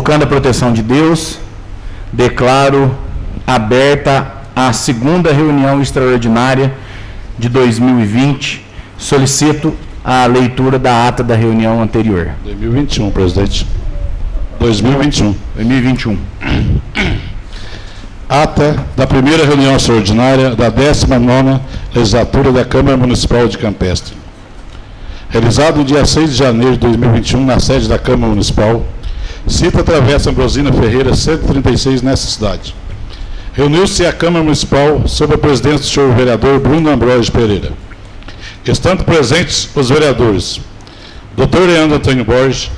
Invocando a proteção de Deus, declaro aberta a segunda reunião extraordinária de 2020. Solicito a leitura da ata da reunião anterior. 2021, presidente. 2021. Ata da primeira reunião extraordinária da 19ª Legislatura da Câmara Municipal de Campestre. Realizado no dia 6 de janeiro de 2021, na sede da Câmara Municipal, Cita Travessa Ambrosina Ferreira, 136, nessa cidade. Reuniu-se a Câmara Municipal sob a presidência do senhor vereador Bruno Ambrosio Pereira. Estando presentes os vereadores Dr. Leandro Antônio Borges,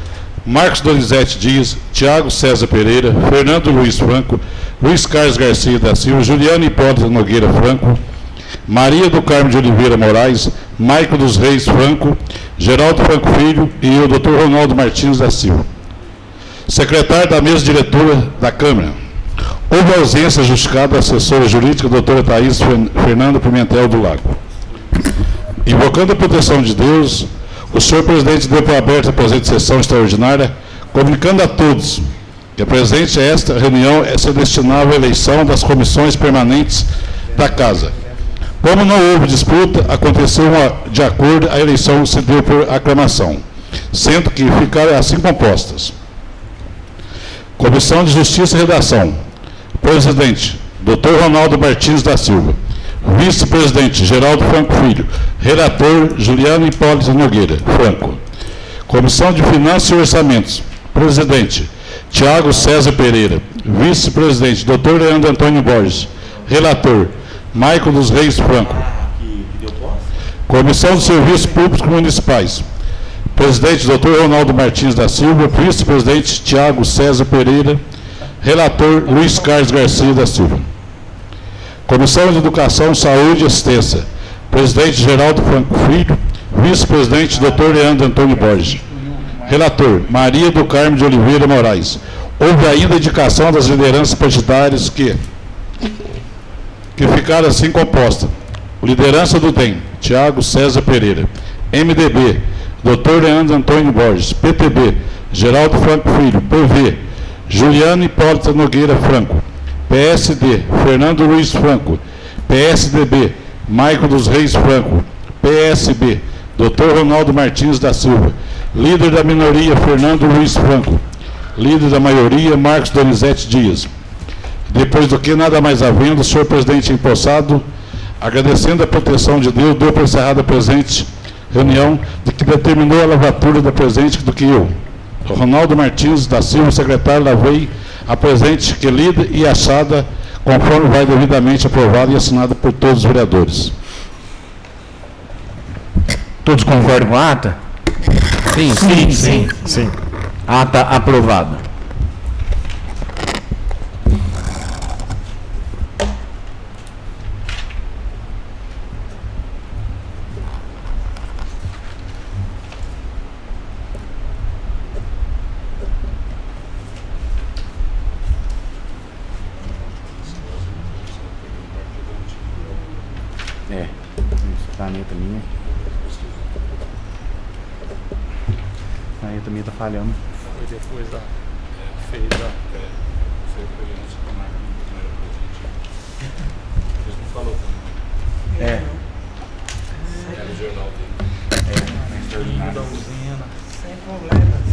Marcos Donizete Dias, Tiago César Pereira, Fernando Luiz Franco, Luiz Carlos Garcia da Silva, Juliana Hipólito Nogueira Franco, Maria do Carmo de Oliveira Moraes, Maico dos Reis Franco, Geraldo Franco Filho e o Dr. Ronaldo Martins da Silva. Secretário da mesa diretora da Câmara. Houve ausência justificada da assessora jurídica, doutora Thaís Fernando Pimentel do Lago. Invocando a proteção de Deus, o senhor presidente deu por aberta a presente sessão extraordinária, comunicando a todos que a presente esta reunião se destinava à eleição das comissões permanentes da Casa. Como não houve disputa, aconteceu de acordo, a eleição se deu por aclamação, sendo que ficaram assim compostas. Comissão de Justiça e Redação. Presidente, Dr. Ronaldo Martins da Silva. Vice-presidente, Geraldo Franco Filho. Relator, Juliano Hipólito Nogueira Franco. Comissão de Finanças e Orçamentos. Presidente, Tiago César Pereira. Vice-presidente, Dr. Leandro Antônio Borges. Relator, Maico dos Reis Franco. Comissão de Serviços Públicos Municipais. Presidente, Dr. Ronaldo Martins da Silva. Vice-presidente, Tiago César Pereira. Relator, Luiz Carlos Garcia da Silva. Comissão de Educação, Saúde e Assistência. Presidente, Geraldo Franco Filho. Vice-presidente, Dr. Leandro Antônio Borges. Relator, Maria do Carmo de Oliveira Moraes. Houve ainda indicação das lideranças partidárias que ficaram assim compostas. Liderança do DEM, Tiago César Pereira. MDB, Dr. Leandro Antônio Borges. PTB, Geraldo Franco Filho. PV, Juliano Hipólito Nogueira Franco. PSD, Fernando Luiz Franco. PSDB, Maico dos Reis Franco. PSB, Dr. Ronaldo Martins da Silva. Líder da minoria, Fernando Luiz Franco. Líder da maioria, Marcos Donizete Dias. Depois do que, nada mais havendo, o senhor presidente empossado, agradecendo a proteção de Deus, deu por encerrada a presente reunião, de que determinou a lavatura da presente do que eu, Ronaldo Martins da Silva, secretário, lavei a presente que lida e achada, conforme vai devidamente aprovada e assinada por todos os vereadores. Todos concordam com a ata? Sim. Ata aprovada. Caneta minha. A caneta minha tá falhando. Foi depois da fez a foi antes da máquina do primeiro presidente. Eles não falou também. Era o jornal dele. Da usina. Sem problemas.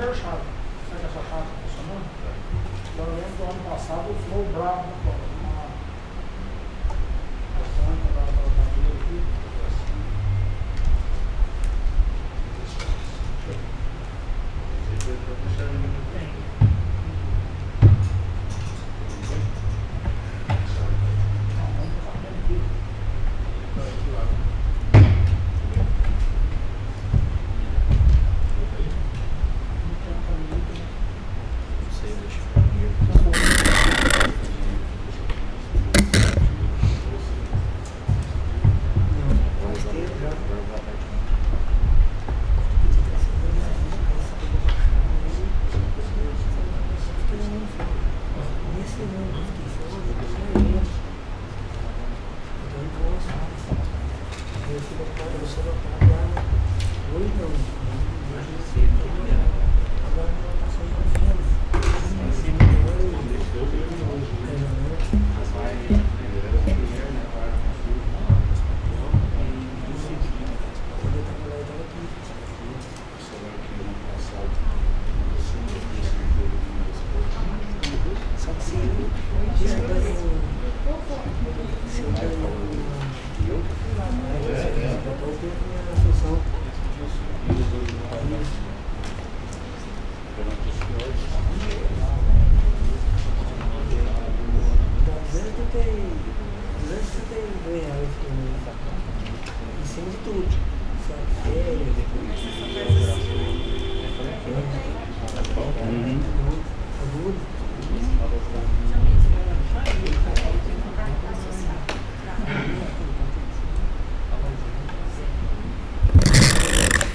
zero chave. Sabe essa chave funcionando? Agora eu lembro do ano passado, o Flow bravo da prova. A santa da dele aqui.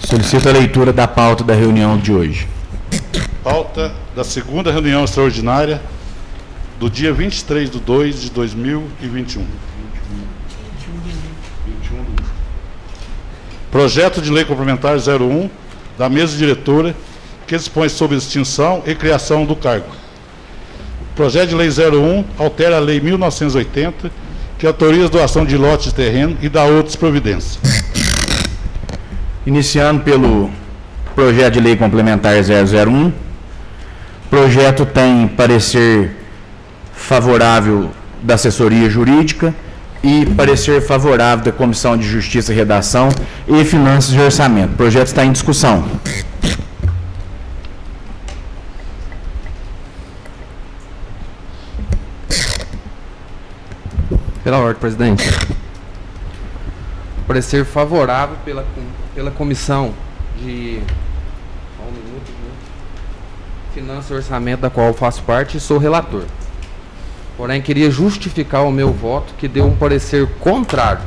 Solicito a leitura da pauta da reunião de hoje. Pauta da segunda reunião extraordinária do dia 23/2/2021. Projeto de Lei Complementar 01 da mesa diretora que dispõe sobre extinção e criação do cargo. Projeto de Lei 01 altera a Lei 1980, que autoriza a doação de lotes de terreno e dá outras providências. Iniciando pelo projeto de lei complementar 001, o projeto tem parecer favorável da assessoria jurídica e parecer favorável da Comissão de Justiça e Redação e Finanças e Orçamento. O projeto está em discussão. Pela ordem, presidente. Parecer favorável pela Comissão de Finanças e Orçamento, da qual eu faço parte e sou relator. Porém, queria justificar o meu voto, que deu um parecer contrário,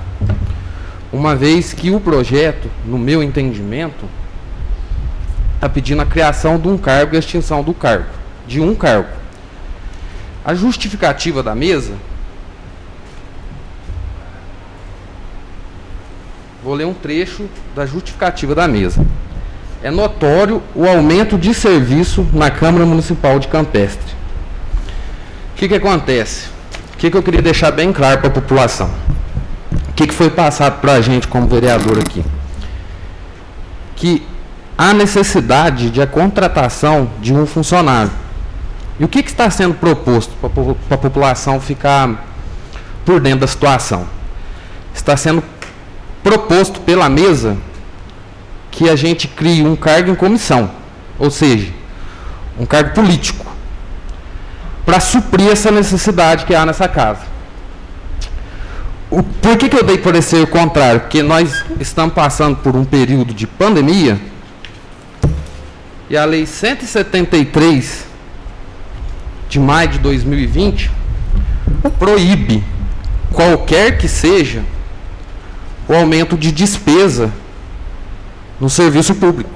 uma vez que o projeto, no meu entendimento, está pedindo a criação de um cargo e a extinção do cargo, de um cargo. A justificativa da mesa, vou ler um trecho da justificativa da mesa. É notório o aumento de serviço na Câmara Municipal de Campestre. O que acontece? O que eu queria deixar bem claro para a população? O que foi passado para a gente como vereador aqui? Que há necessidade de a contratação de um funcionário. E o que está sendo proposto para a população ficar por dentro da situação? Está sendo proposto pela mesa que a gente crie um cargo em comissão, ou seja, um cargo político, para suprir essa necessidade que há nessa casa. Por que eu dei parecer contrário? Porque nós estamos passando por um período de pandemia e a Lei 173 de maio de 2020 proíbe qualquer que seja o aumento de despesa no serviço público.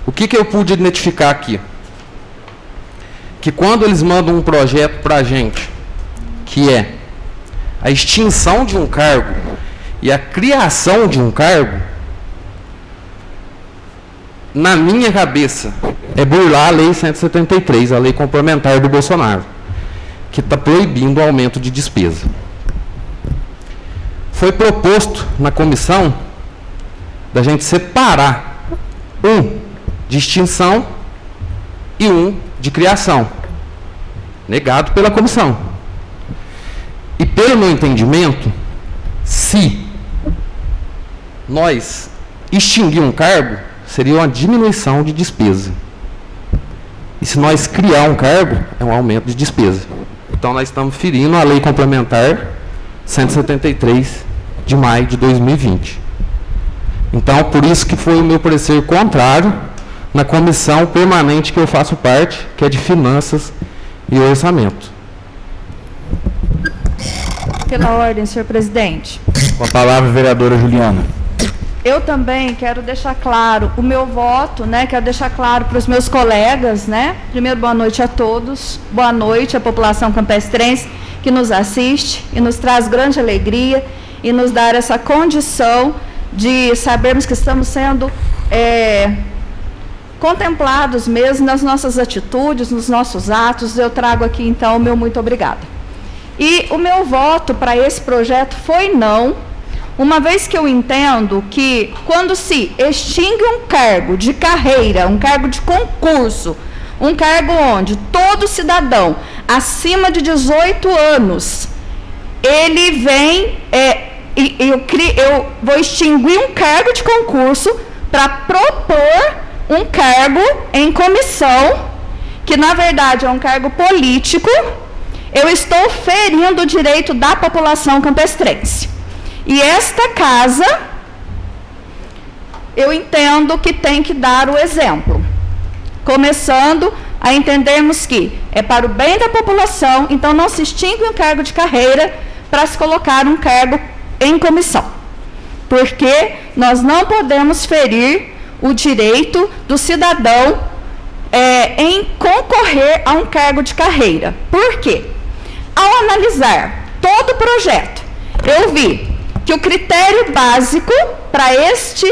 O que eu pude identificar aqui? Que quando eles mandam um projeto para a gente, que é a extinção de um cargo e a criação de um cargo, na minha cabeça, é burlar a Lei 173, a lei complementar do Bolsonaro, que está proibindo o aumento de despesa. Foi proposto na comissão da gente separar de extinção e um de criação, negado pela comissão. E pelo meu entendimento, se nós extinguir um cargo, seria uma diminuição de despesa. E se nós criar um cargo, é um aumento de despesa. Então nós estamos ferindo a Lei Complementar 173 de maio de 2020. Então, por isso que foi o meu parecer contrário na comissão permanente que eu faço parte, que é de Finanças e Orçamento. Pela ordem, senhor presidente. Com a palavra, vereadora Juliana. Eu também quero deixar claro o meu voto, né? Quero deixar claro para os meus colegas, né? Primeiro, boa noite a todos. Boa noite à população campestrense que nos assiste e nos traz grande alegria e nos dá essa condição de sabermos que estamos sendo contemplados mesmo nas nossas atitudes, nos nossos atos. Eu trago aqui, então, o meu muito obrigada. E o meu voto para esse projeto foi não, uma vez que eu entendo que quando se extingue um cargo de carreira, um cargo de concurso, um cargo onde todo cidadão acima de 18 anos, ele vem, eu vou extinguir um cargo de concurso para propor um cargo em comissão, que na verdade é um cargo político. Eu estou ferindo o direito da população campestrense. E esta casa, eu entendo que tem que dar o exemplo. Começando a entendermos que é para o bem da população, então não se extingue um cargo de carreira para se colocar um cargo em comissão. Porque nós não podemos ferir o direito do cidadão em concorrer a um cargo de carreira. Por quê? Ao analisar todo o projeto, eu vi que o critério básico para este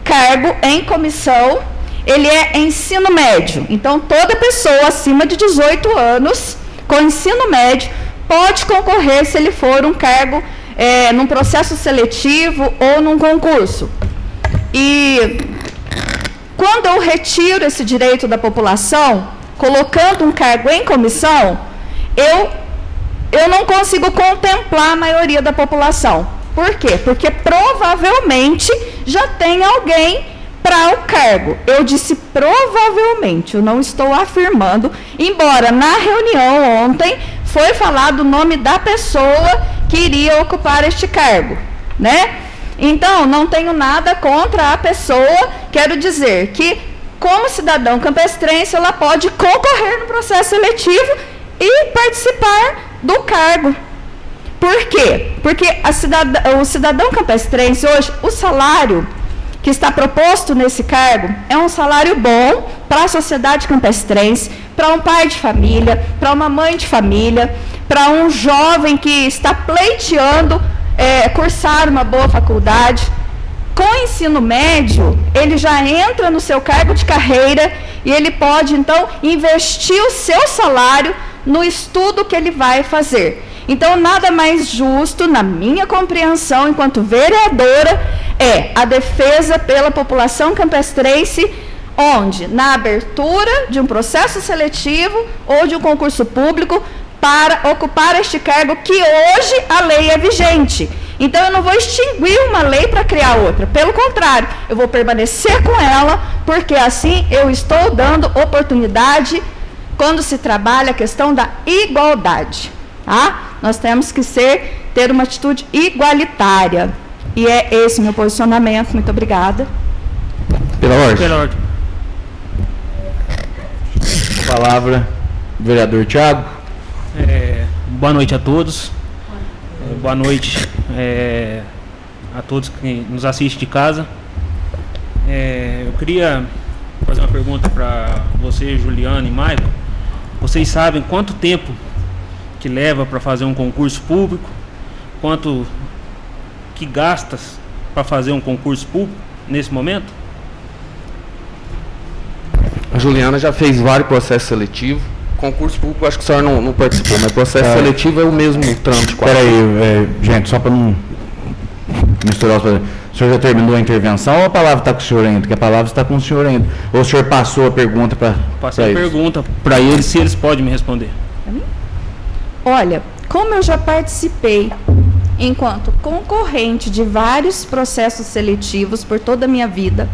cargo em comissão, ele é ensino médio. Então, toda pessoa acima de 18 anos, com ensino médio, pode concorrer se ele for um cargo num processo seletivo ou num concurso. E quando eu retiro esse direito da população, colocando um cargo em comissão, eu não consigo contemplar a maioria da população. Por quê? Porque provavelmente já tem alguém para o cargo. Eu disse provavelmente, eu não estou afirmando, embora na reunião ontem foi falado o nome da pessoa que iria ocupar este cargo, né? Então, não tenho nada contra a pessoa, quero dizer que, como cidadão campestrense, ela pode concorrer no processo seletivo e participar do cargo. Por quê? Porque o cidadão campestrense hoje, o salário que está proposto nesse cargo é um salário bom para a sociedade campestrense, para um pai de família, para uma mãe de família, para um jovem que está pleiteando cursar uma boa faculdade. Com o ensino médio, ele já entra no seu cargo de carreira e ele pode, então, investir o seu salário no estudo que ele vai fazer. Então, nada mais justo, na minha compreensão, enquanto vereadora, é a defesa pela população campestrense, onde, na abertura de um processo seletivo ou de um concurso público, para ocupar este cargo que hoje a lei é vigente. Então, eu não vou extinguir uma lei para criar outra. Pelo contrário, eu vou permanecer com ela, porque assim eu estou dando oportunidade quando se trabalha a questão da igualdade. Tá? Nós temos que ter uma atitude igualitária. E é esse meu posicionamento. Muito obrigada. Pela ordem. Pela ordem. Palavra, vereador Thiago. Boa noite a todos. Boa noite a todos que nos assistem de casa. Eu queria fazer uma pergunta para você, Juliana e Maicon. Vocês sabem quanto tempo que leva para fazer um concurso público? Quanto que gastas para fazer um concurso público nesse momento? A Juliana já fez vários processos seletivos. Concurso público, acho que o senhor não participou, mas processo seletivo é o mesmo trâmite. Espera aí, gente, só para não misturar os... O senhor já terminou a intervenção ou a palavra está com o senhor ainda? Porque a palavra está com o senhor ainda. Ou o senhor passou a pergunta para Passei a pergunta para eles, se eles podem me responder. Olha, como eu já participei enquanto concorrente de vários processos seletivos por toda a minha vida,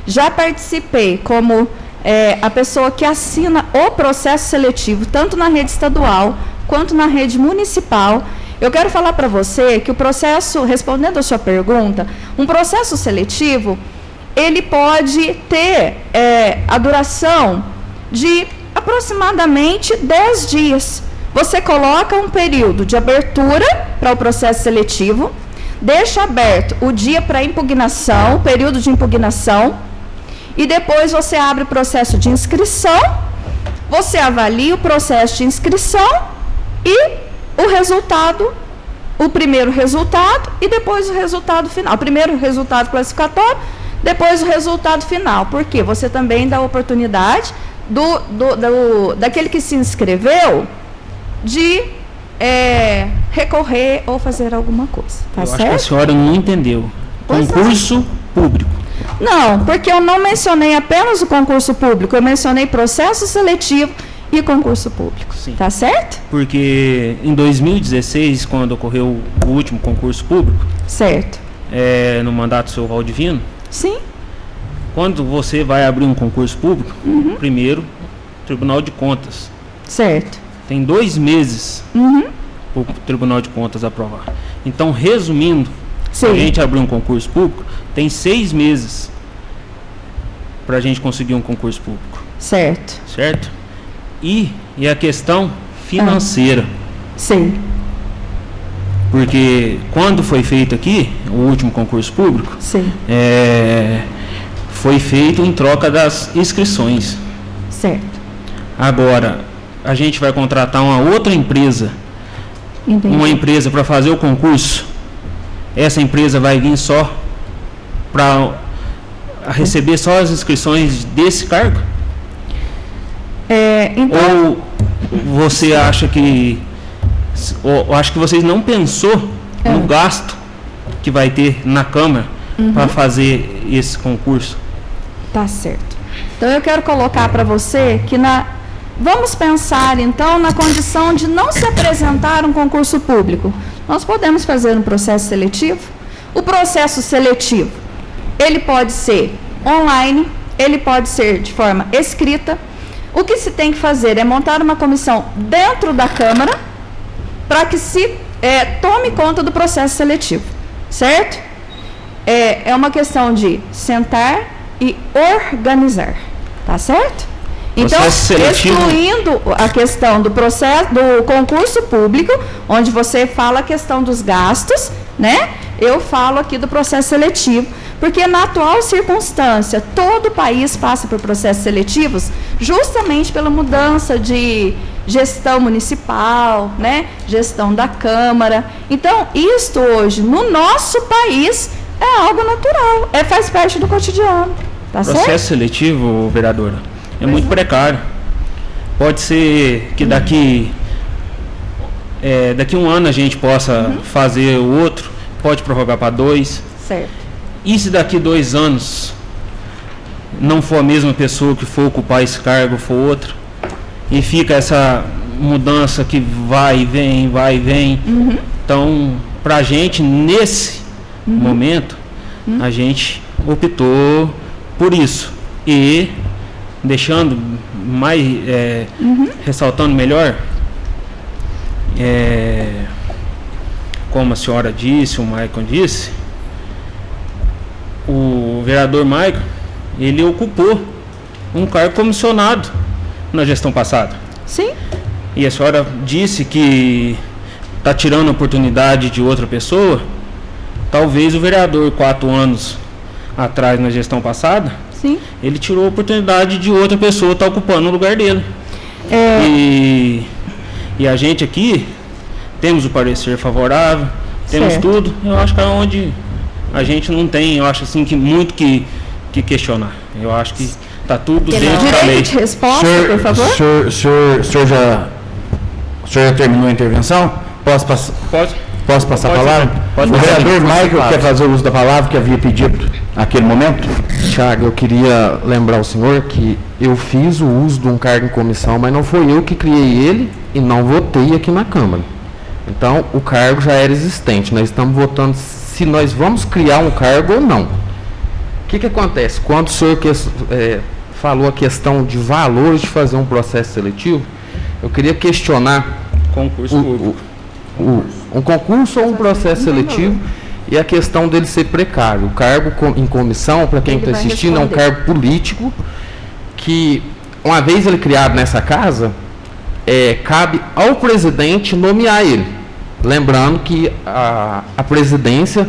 já participei como a pessoa que assina o processo seletivo, tanto na rede estadual quanto na rede municipal. Eu quero falar para você que o processo, respondendo a sua pergunta, um processo seletivo, ele pode ter a duração de aproximadamente 10 dias. Você coloca um período de abertura para o processo seletivo, deixa aberto o dia para impugnação, o período de impugnação, e depois você abre o processo de inscrição, você avalia o processo de inscrição e o resultado, o primeiro resultado e depois o resultado final. Primeiro o resultado classificatório, depois o resultado final. Porque você também dá a oportunidade daquele que se inscreveu de recorrer ou fazer alguma coisa. Tá Eu certo? acho que a senhora não entendeu. Pois Concurso público. Não, porque eu não mencionei apenas o concurso público, eu mencionei processo seletivo e concurso público. Sim. Tá certo? Porque em 2016, quando ocorreu o último concurso público, Certo. no mandato do seu Valdivino, Sim. quando você vai abrir um concurso público, primeiro, Tribunal de Contas. Certo. Tem 2 meses Uhum. para o Tribunal de Contas aprovar. Então, resumindo, se a Sim. gente abrir um concurso público, tem 6 meses para a gente conseguir um concurso público, Certo. certo? E a questão financeira, Sim. porque quando foi feito aqui, o último concurso público, Sim. foi feito em troca das inscrições. Certo. Agora, a gente vai contratar uma outra empresa, Entendi. uma empresa para fazer o concurso. Essa empresa vai vir só para receber só as inscrições desse cargo? Então, Ou você acha que... Ou acho que vocês não pensou no gasto que vai ter na Câmara para fazer esse concurso? tá certo. Então, eu quero colocar para você que vamos pensar, então, na condição de não se apresentar um concurso público. Nós podemos fazer um processo seletivo? O processo seletivo, ele pode ser online, ele pode ser de forma escrita. O que se tem que fazer é montar uma comissão dentro da Câmara para que se tome conta do processo seletivo, certo? É uma questão de sentar e organizar, tá certo? Então, Processo seletivo. excluindo a questão do processo, do concurso público, onde você fala a questão dos gastos, né? Eu falo aqui do processo seletivo, porque na atual circunstância, todo o país passa por processos seletivos, justamente pela mudança de gestão municipal, né? Gestão da Câmara. Então, isto hoje, no nosso país, é algo natural, faz parte do cotidiano, tá certo? Processo seletivo, vereadora, é muito precário. Pode ser que daqui um ano a gente possa fazer o outro, pode prorrogar para 2. Certo. E se daqui 2 anos não for a mesma pessoa que for ocupar esse cargo, for outro, e fica essa mudança que vai e vem, vai e vem. Então, para a gente, nesse momento, a gente optou por isso. E deixando mais, ressaltando melhor, como a senhora disse, o Maicon disse, o vereador Maicon, ele ocupou um cargo comissionado na gestão passada. Sim. E a senhora disse que está tirando a oportunidade de outra pessoa. Talvez o vereador, 4 anos atrás, na gestão passada, Sim. ele tirou a oportunidade de outra pessoa estar ocupando o lugar dele. E a gente aqui temos o parecer favorável, temos Certo. tudo. Eu acho que é onde a gente não tem, eu acho assim, que muito que questionar. Eu acho que está tudo dentro da lei. Direito de resposta, por favor. O senhor já terminou a intervenção? Posso passar? Pode? Posso passar a Pode, palavra? pode O passar. vereador Michael quer fazer uso da palavra que havia pedido naquele momento? Tiago, eu queria lembrar o senhor que eu fiz o uso de um cargo em comissão, mas não foi eu que criei ele e não votei aqui na Câmara. Então, o cargo já era existente. Nós estamos votando se nós vamos criar um cargo ou não. O que acontece? Quando o senhor falou a questão de valores de fazer um processo seletivo, eu queria questionar Concurso público. um concurso ou um processo seletivo e a questão dele ser precário. O cargo em comissão, para quem Ele está vai assistindo, é um responder. cargo político que, uma vez ele criado nessa casa, cabe ao presidente nomear ele. Lembrando que a presidência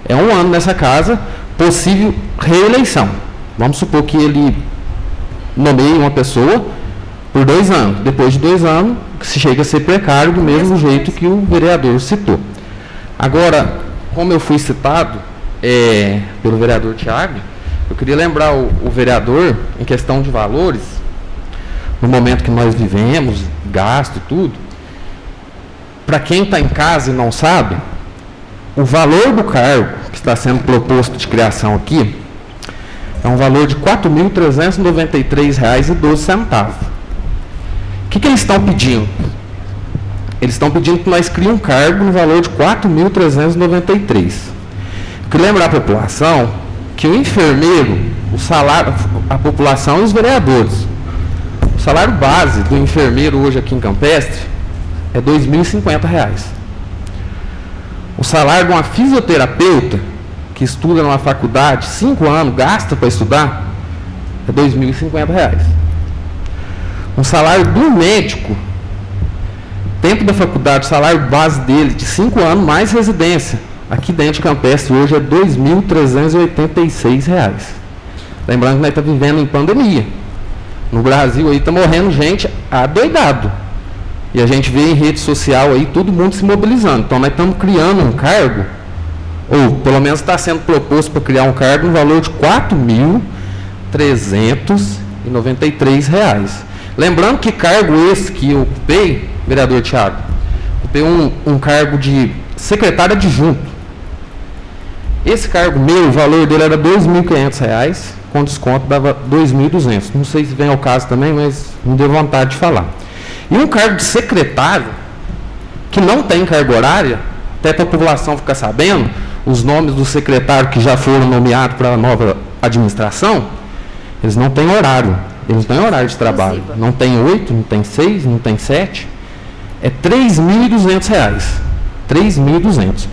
é 1 ano nessa casa, possível reeleição. Vamos supor que ele nomeie uma pessoa por 2 anos. Depois de 2 anos, se chega a ser precário do mesmo jeito que o vereador citou. Agora, como eu fui citado pelo vereador Tiago, eu queria lembrar o vereador, em questão de valores, no momento que nós vivemos, gasto e tudo, para quem está em casa e não sabe, o valor do cargo que está sendo proposto de criação aqui é um valor de R$ 4.393,12. O que eles estão pedindo? Eles estão pedindo que nós criemos um cargo no valor de R$ 4.393. Eu queria lembrar a população que o enfermeiro, o salário, a população e os vereadores, o salário base do enfermeiro hoje aqui em Campestre é R$ 2.050. O salário de uma fisioterapeuta que estuda numa faculdade, 5 anos, gasta para estudar, é R$ 2.050. Um salário do médico, tempo da faculdade, o salário base dele de 5 anos mais residência, aqui dentro de Campestre hoje é R$ 2.386. Lembrando que nós estamos vivendo em pandemia. No Brasil aí está morrendo gente adoidado. E a gente vê em rede social aí todo mundo se mobilizando. Então nós estamos criando um cargo, ou pelo menos está sendo proposto para criar um cargo no valor de R$ 4.393. Lembrando que cargo esse que eu ocupei, vereador Tiago, ocupei um cargo de secretário adjunto. Esse cargo meu, o valor dele era R$ 2.500, com desconto dava R$ 2.200. Não sei se vem ao caso também, mas me deu vontade de falar. E um cargo de secretário, que não tem carga horária, até para a população ficar sabendo, os nomes dos secretários que já foram nomeados para a nova administração, eles não têm horário. Eles não têm horário de trabalho. Não tem 8, não tem 6, não tem 7. É R$ 3.200. R$ 3.200.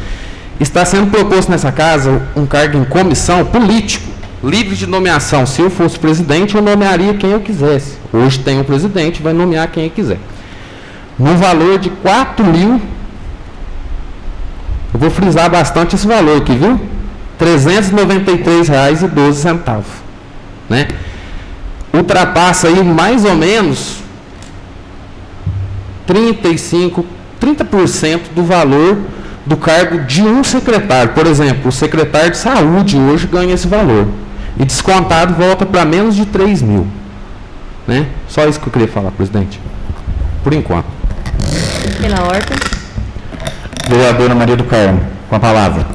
Está sendo proposto nessa casa um cargo em comissão político, livre de nomeação. Se eu fosse presidente, eu nomearia quem eu quisesse. Hoje tem o presidente, vai nomear quem quiser. No valor de R$ 4.000, eu vou frisar bastante esse valor aqui, viu? R$ 393,12, né? Ultrapassa aí mais ou menos 30% do valor do cargo de um secretário. Por exemplo, o secretário de saúde hoje ganha esse valor. E descontado volta para menos de 3.000. Né? Só isso que eu queria falar, presidente. Por enquanto. Pela ordem. Vereadora Maria do Carmo, com a palavra.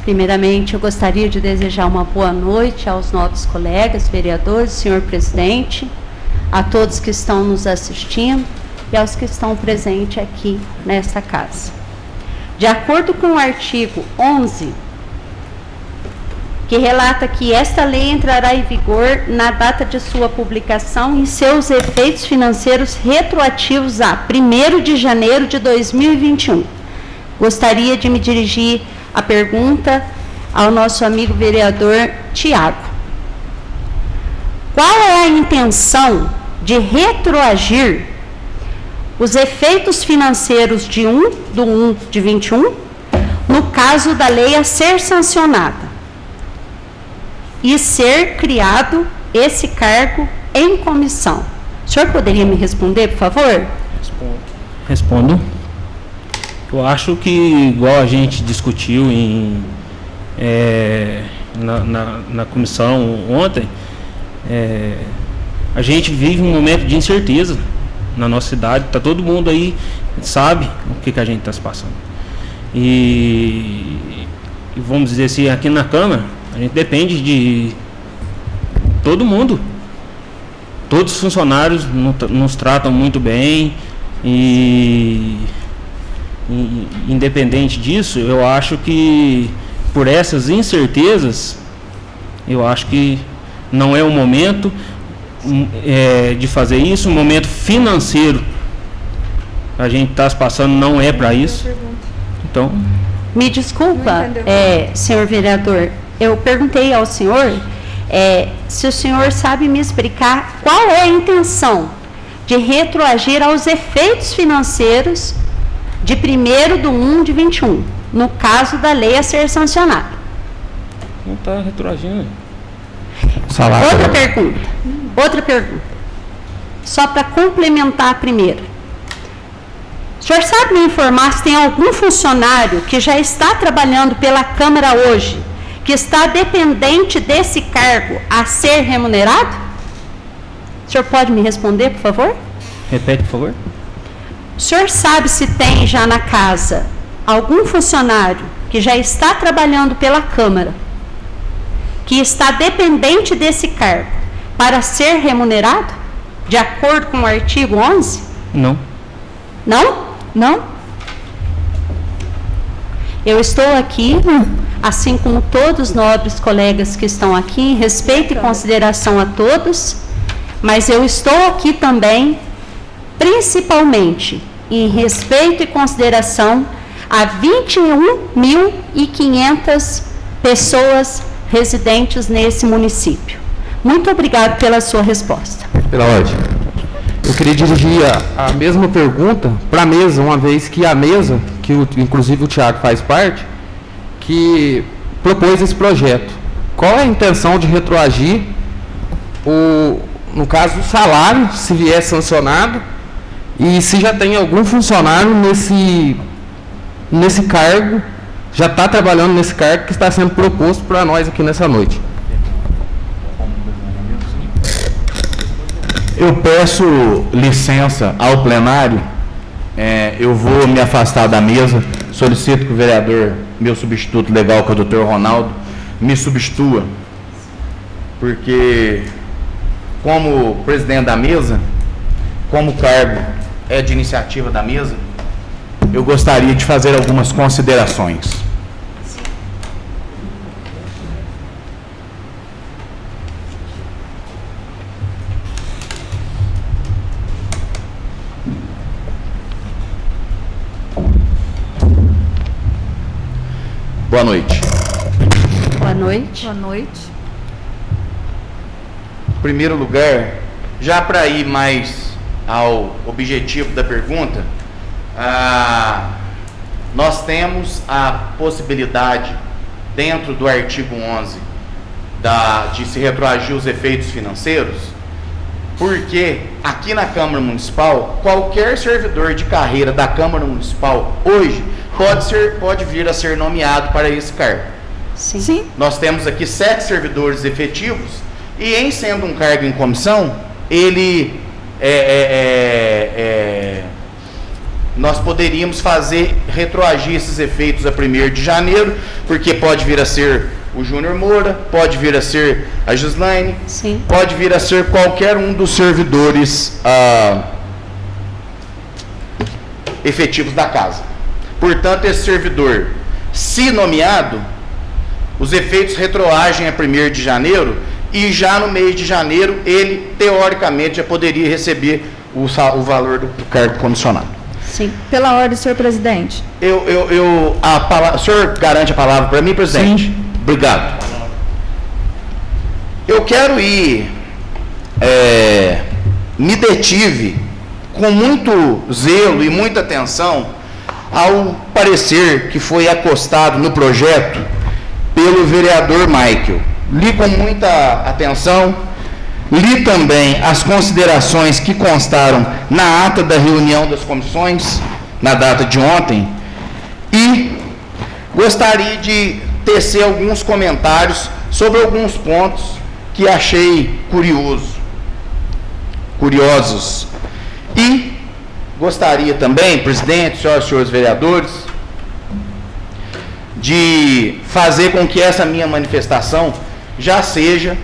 Primeiramente, eu gostaria de desejar uma boa noite aos novos colegas, vereadores, senhor presidente, a todos que estão nos assistindo e aos que estão presentes aqui nesta casa. De acordo com o artigo 11, que relata que esta lei entrará em vigor na data de sua publicação e seus efeitos financeiros retroativos a 1º de janeiro de 2021. Gostaria de me dirigir a pergunta ao nosso amigo vereador Tiago. Qual é a intenção de retroagir os efeitos financeiros de 1 de 21, no caso da lei a ser sancionada, e ser criado esse cargo em comissão? O senhor poderia me responder, por favor? Respondo. Eu acho que, igual a gente discutiu na comissão ontem, a gente vive um momento de incerteza na nossa cidade. Todo mundo aí sabe o que a gente está se passando. E vamos dizer assim, aqui na Câmara, a gente depende de todo mundo. Todos os funcionários nos tratam muito bem e independente disso, eu acho que por essas incertezas, eu acho que não é o momento de fazer isso. O momento financeiro a gente está passando não é para isso. Então, me desculpa, senhor vereador, eu perguntei ao senhor se o senhor sabe me explicar qual é a intenção de retroagir aos efeitos financeiros de 1º/1/21, no caso da lei a ser sancionada. Não está retroagindo. Outra pergunta. Só para complementar a primeira. O senhor sabe me informar se tem algum funcionário que já está trabalhando pela Câmara hoje, que está dependente desse cargo a ser remunerado? O senhor pode me responder, por favor? Repete, por favor. O senhor sabe se tem já na casa algum funcionário que já está trabalhando pela Câmara, que está dependente desse cargo para ser remunerado, de acordo com o artigo 11? Não. Não? Não? Eu estou aqui, assim como todos os nobres colegas que estão aqui, em respeito e consideração a todos, mas eu estou aqui também, principalmente, em respeito e consideração a 21.500 pessoas residentes nesse município. Muito obrigado pela sua resposta. Pela ordem. Eu queria dirigir a mesma pergunta para a mesa, uma vez que a mesa, que inclusive o Thiago faz parte, que propôs esse projeto. Qual é a intenção de retroagir, no caso, o salário, se vier sancionado, e se já tem algum funcionário nesse cargo, já está trabalhando nesse cargo que está sendo proposto para nós aqui nessa noite? Eu peço licença ao plenário, eu vou me afastar da mesa, solicito que o vereador, meu substituto legal, que é o Dr. Ronaldo, me substitua, porque como presidente da mesa, como o cargo é de iniciativa da mesa, eu gostaria de fazer algumas considerações. Boa noite. Boa noite. Boa noite. Em primeiro lugar, já para ir mais ao objetivo da pergunta, nós temos a possibilidade, dentro do artigo 11, de se retroagir os efeitos financeiros, porque aqui na Câmara Municipal, qualquer servidor de carreira da Câmara Municipal, hoje, pode vir a ser nomeado para esse cargo. Sim. Nós temos aqui 7 servidores efetivos, e em sendo um cargo em comissão, nós poderíamos retroagir esses efeitos a 1º de janeiro, porque pode vir a ser o Júnior Moura, pode vir a ser a Gislaine, sim, pode vir a ser qualquer um dos servidores efetivos da casa. Portanto, esse servidor, se nomeado, os efeitos retroagem a 1º de janeiro, e já no mês de janeiro ele, teoricamente, já poderia receber o valor do cargo comissionado. Sim. Pela ordem, senhor presidente. O senhor garante a palavra para mim, presidente? Sim. Obrigado. Eu quero me detive com muito zelo e muita atenção ao parecer que foi acostado no projeto pelo vereador Michael. Li com muita atenção, li também as considerações que constaram na ata da reunião das comissões, na data de ontem, e gostaria de tecer alguns comentários sobre alguns pontos que achei curiosos. E gostaria também, presidente, senhoras e senhores vereadores, de fazer com que essa minha manifestação já seja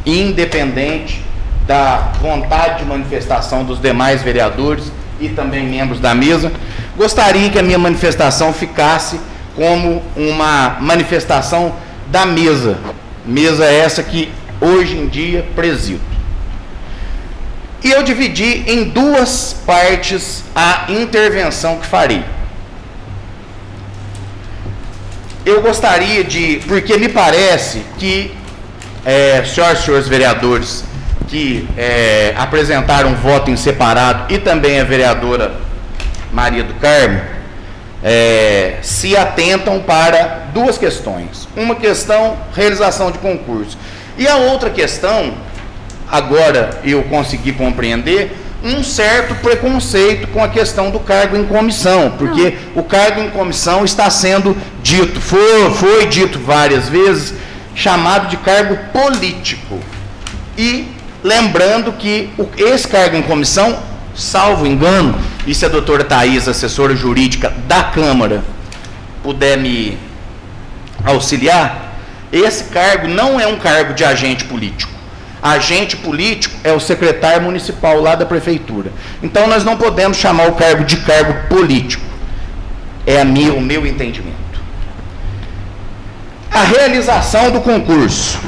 independente da vontade de manifestação dos demais vereadores e também membros da mesa. Gostaria que a minha manifestação ficasse como uma manifestação da mesa, mesa essa que hoje em dia presido. E eu dividi em duas partes a intervenção que farei. Eu gostaria de, porque me parece que senhores vereadores que apresentaram voto em separado e também a vereadora Maria do Carmo se atentam para duas questões. Uma questão, realização de concurso. E a outra questão, agora eu consegui compreender, um certo preconceito com a questão do cargo em comissão, porque o cargo em comissão está sendo dito, foi dito várias vezes, chamado de cargo político. E lembrando que esse cargo em comissão, salvo engano, e se a doutora Thaís, assessora jurídica da Câmara, puder me auxiliar, esse cargo não é um cargo de agente político. Agente político é o secretário municipal lá da prefeitura. Então nós não podemos chamar o cargo de cargo político. É o meu entendimento. A realização do concurso.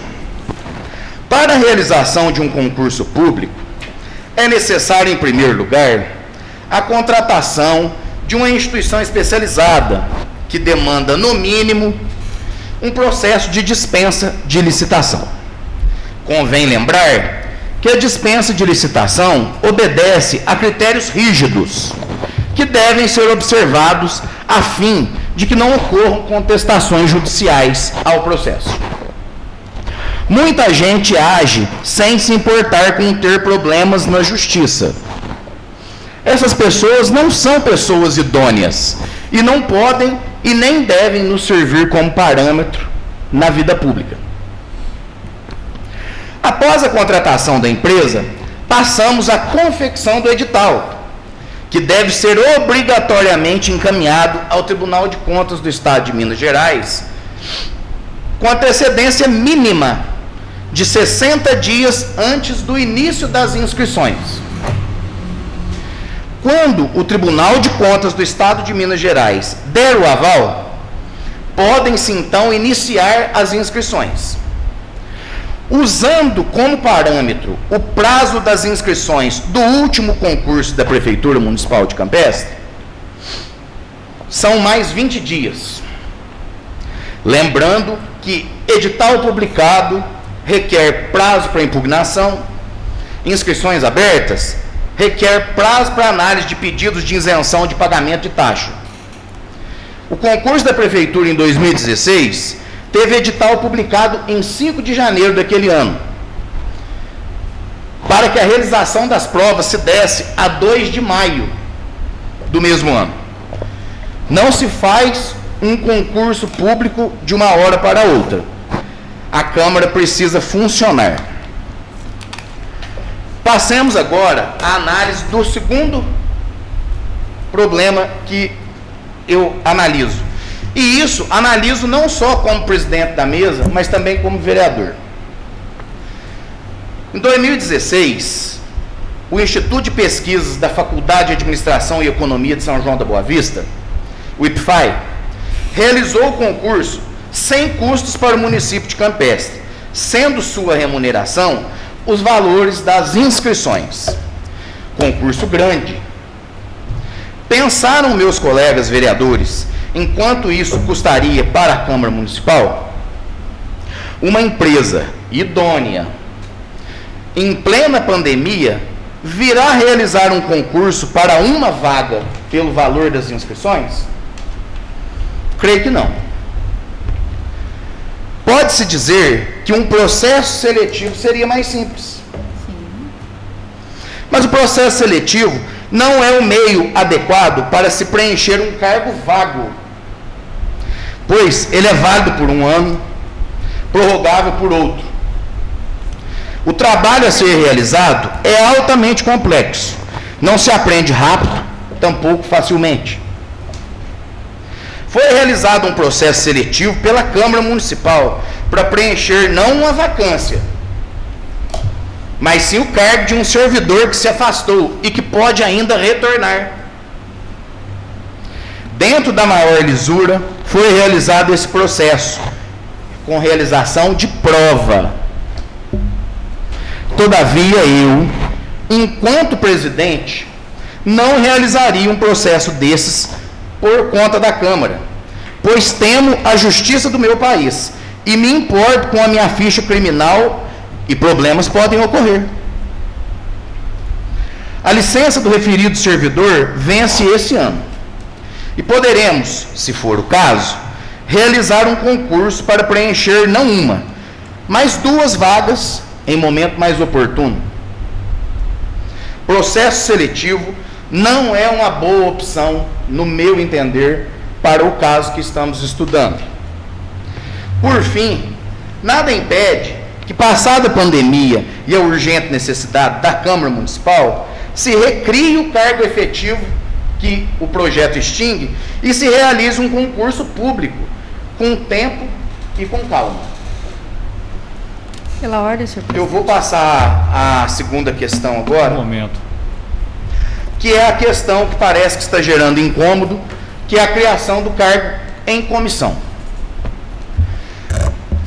Para a realização de um concurso público, é necessário, em primeiro lugar, a contratação de uma instituição especializada, que demanda, no mínimo, um processo de dispensa de licitação. Convém lembrar que a dispensa de licitação obedece a critérios rígidos, que devem ser observados a fim de que não ocorram contestações judiciais ao processo. Muita gente age sem se importar com ter problemas na justiça. Essas pessoas não são pessoas idôneas e não podem e nem devem nos servir como parâmetro na vida pública. Após a contratação da empresa, passamos à confecção do edital, que deve ser obrigatoriamente encaminhado ao Tribunal de Contas do Estado de Minas Gerais, com antecedência mínima de 60 dias antes do início das inscrições. Quando o Tribunal de Contas do Estado de Minas Gerais der o aval, podem-se então iniciar as inscrições. Usando como parâmetro o prazo das inscrições do último concurso da Prefeitura Municipal de Campestre, são mais 20 dias. Lembrando que edital publicado requer prazo para impugnação, inscrições abertas requer prazo para análise de pedidos de isenção de pagamento de taxa. O concurso da Prefeitura em 2016 teve edital publicado em 5 de janeiro daquele ano, para que a realização das provas se desse a 2 de maio do mesmo ano. Não se faz um concurso público de uma hora para outra. A Câmara precisa funcionar. Passemos agora à análise do segundo problema que eu analiso. E isso analiso não só como presidente da mesa, mas também como vereador. Em 2016, o Instituto de Pesquisas da Faculdade de Administração e Economia de São João da Boa Vista, o IPFAI, realizou o concurso sem custos para o município de Campestre, sendo sua remuneração os valores das inscrições. Concurso grande. Pensaram meus colegas vereadores enquanto isso custaria para a Câmara Municipal? Uma empresa idônea, em plena pandemia, virá realizar um concurso para uma vaga pelo valor das inscrições? Creio que não. Pode-se dizer que um processo seletivo seria mais simples. Mas o processo seletivo não é o meio adequado para se preencher um cargo vago, pois ele é válido por um ano, prorrogável por outro. O trabalho a ser realizado é altamente complexo, não se aprende rápido, tampouco facilmente. Foi realizado um processo seletivo pela Câmara Municipal para preencher não uma vacância, mas sim o cargo de um servidor que se afastou e que pode ainda retornar. Dentro da maior lisura, foi realizado esse processo, com realização de prova. Todavia, eu, enquanto presidente, não realizaria um processo desses por conta da Câmara, pois temo a justiça do meu país e me importo com a minha ficha criminal e problemas podem ocorrer. A licença do referido servidor vence esse ano e poderemos, se for o caso, realizar um concurso para preencher não uma, mas 2 vagas em momento mais oportuno. Processo seletivo não é uma boa opção, no meu entender, para o caso que estamos estudando. Por fim, nada impede que, passada a pandemia e a urgente necessidade da Câmara Municipal, se recrie o cargo efetivo que o projeto extingue e se realize um concurso público, com tempo e com calma. Pela ordem, senhor presidente. Eu vou passar a segunda questão agora. Um momento. Que é a questão que parece que está gerando incômodo, que é a criação do cargo em comissão.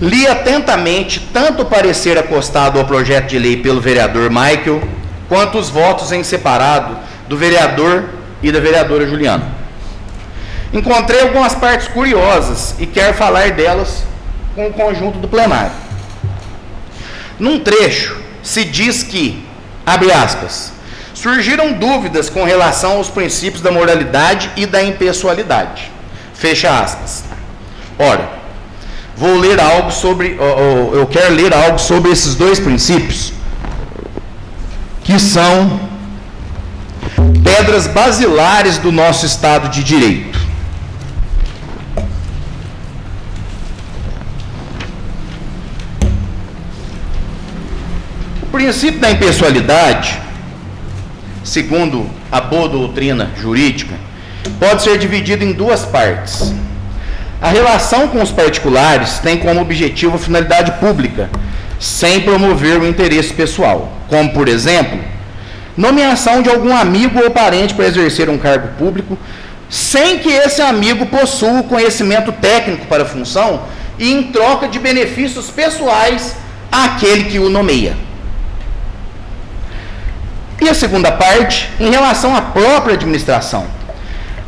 Li atentamente tanto o parecer acostado ao projeto de lei pelo vereador Michael, quanto os votos em separado do vereador e da vereadora Juliana. Encontrei algumas partes curiosas e quero falar delas com o conjunto do plenário. Num trecho, se diz que, abre aspas, surgiram dúvidas com relação aos princípios da moralidade e da impessoalidade. Fecha aspas. Ora, vou ler algo sobre, eu quero ler algo sobre esses 2 princípios, que são pedras basilares do nosso Estado de Direito. O princípio da impessoalidade, segundo a boa doutrina jurídica, pode ser dividido em 2 partes. A relação com os particulares tem como objetivo a finalidade pública, sem promover o interesse pessoal, como, por exemplo, nomeação de algum amigo ou parente para exercer um cargo público, sem que esse amigo possua o conhecimento técnico para a função e em troca de benefícios pessoais àquele que o nomeia. E a segunda parte, em relação à própria administração,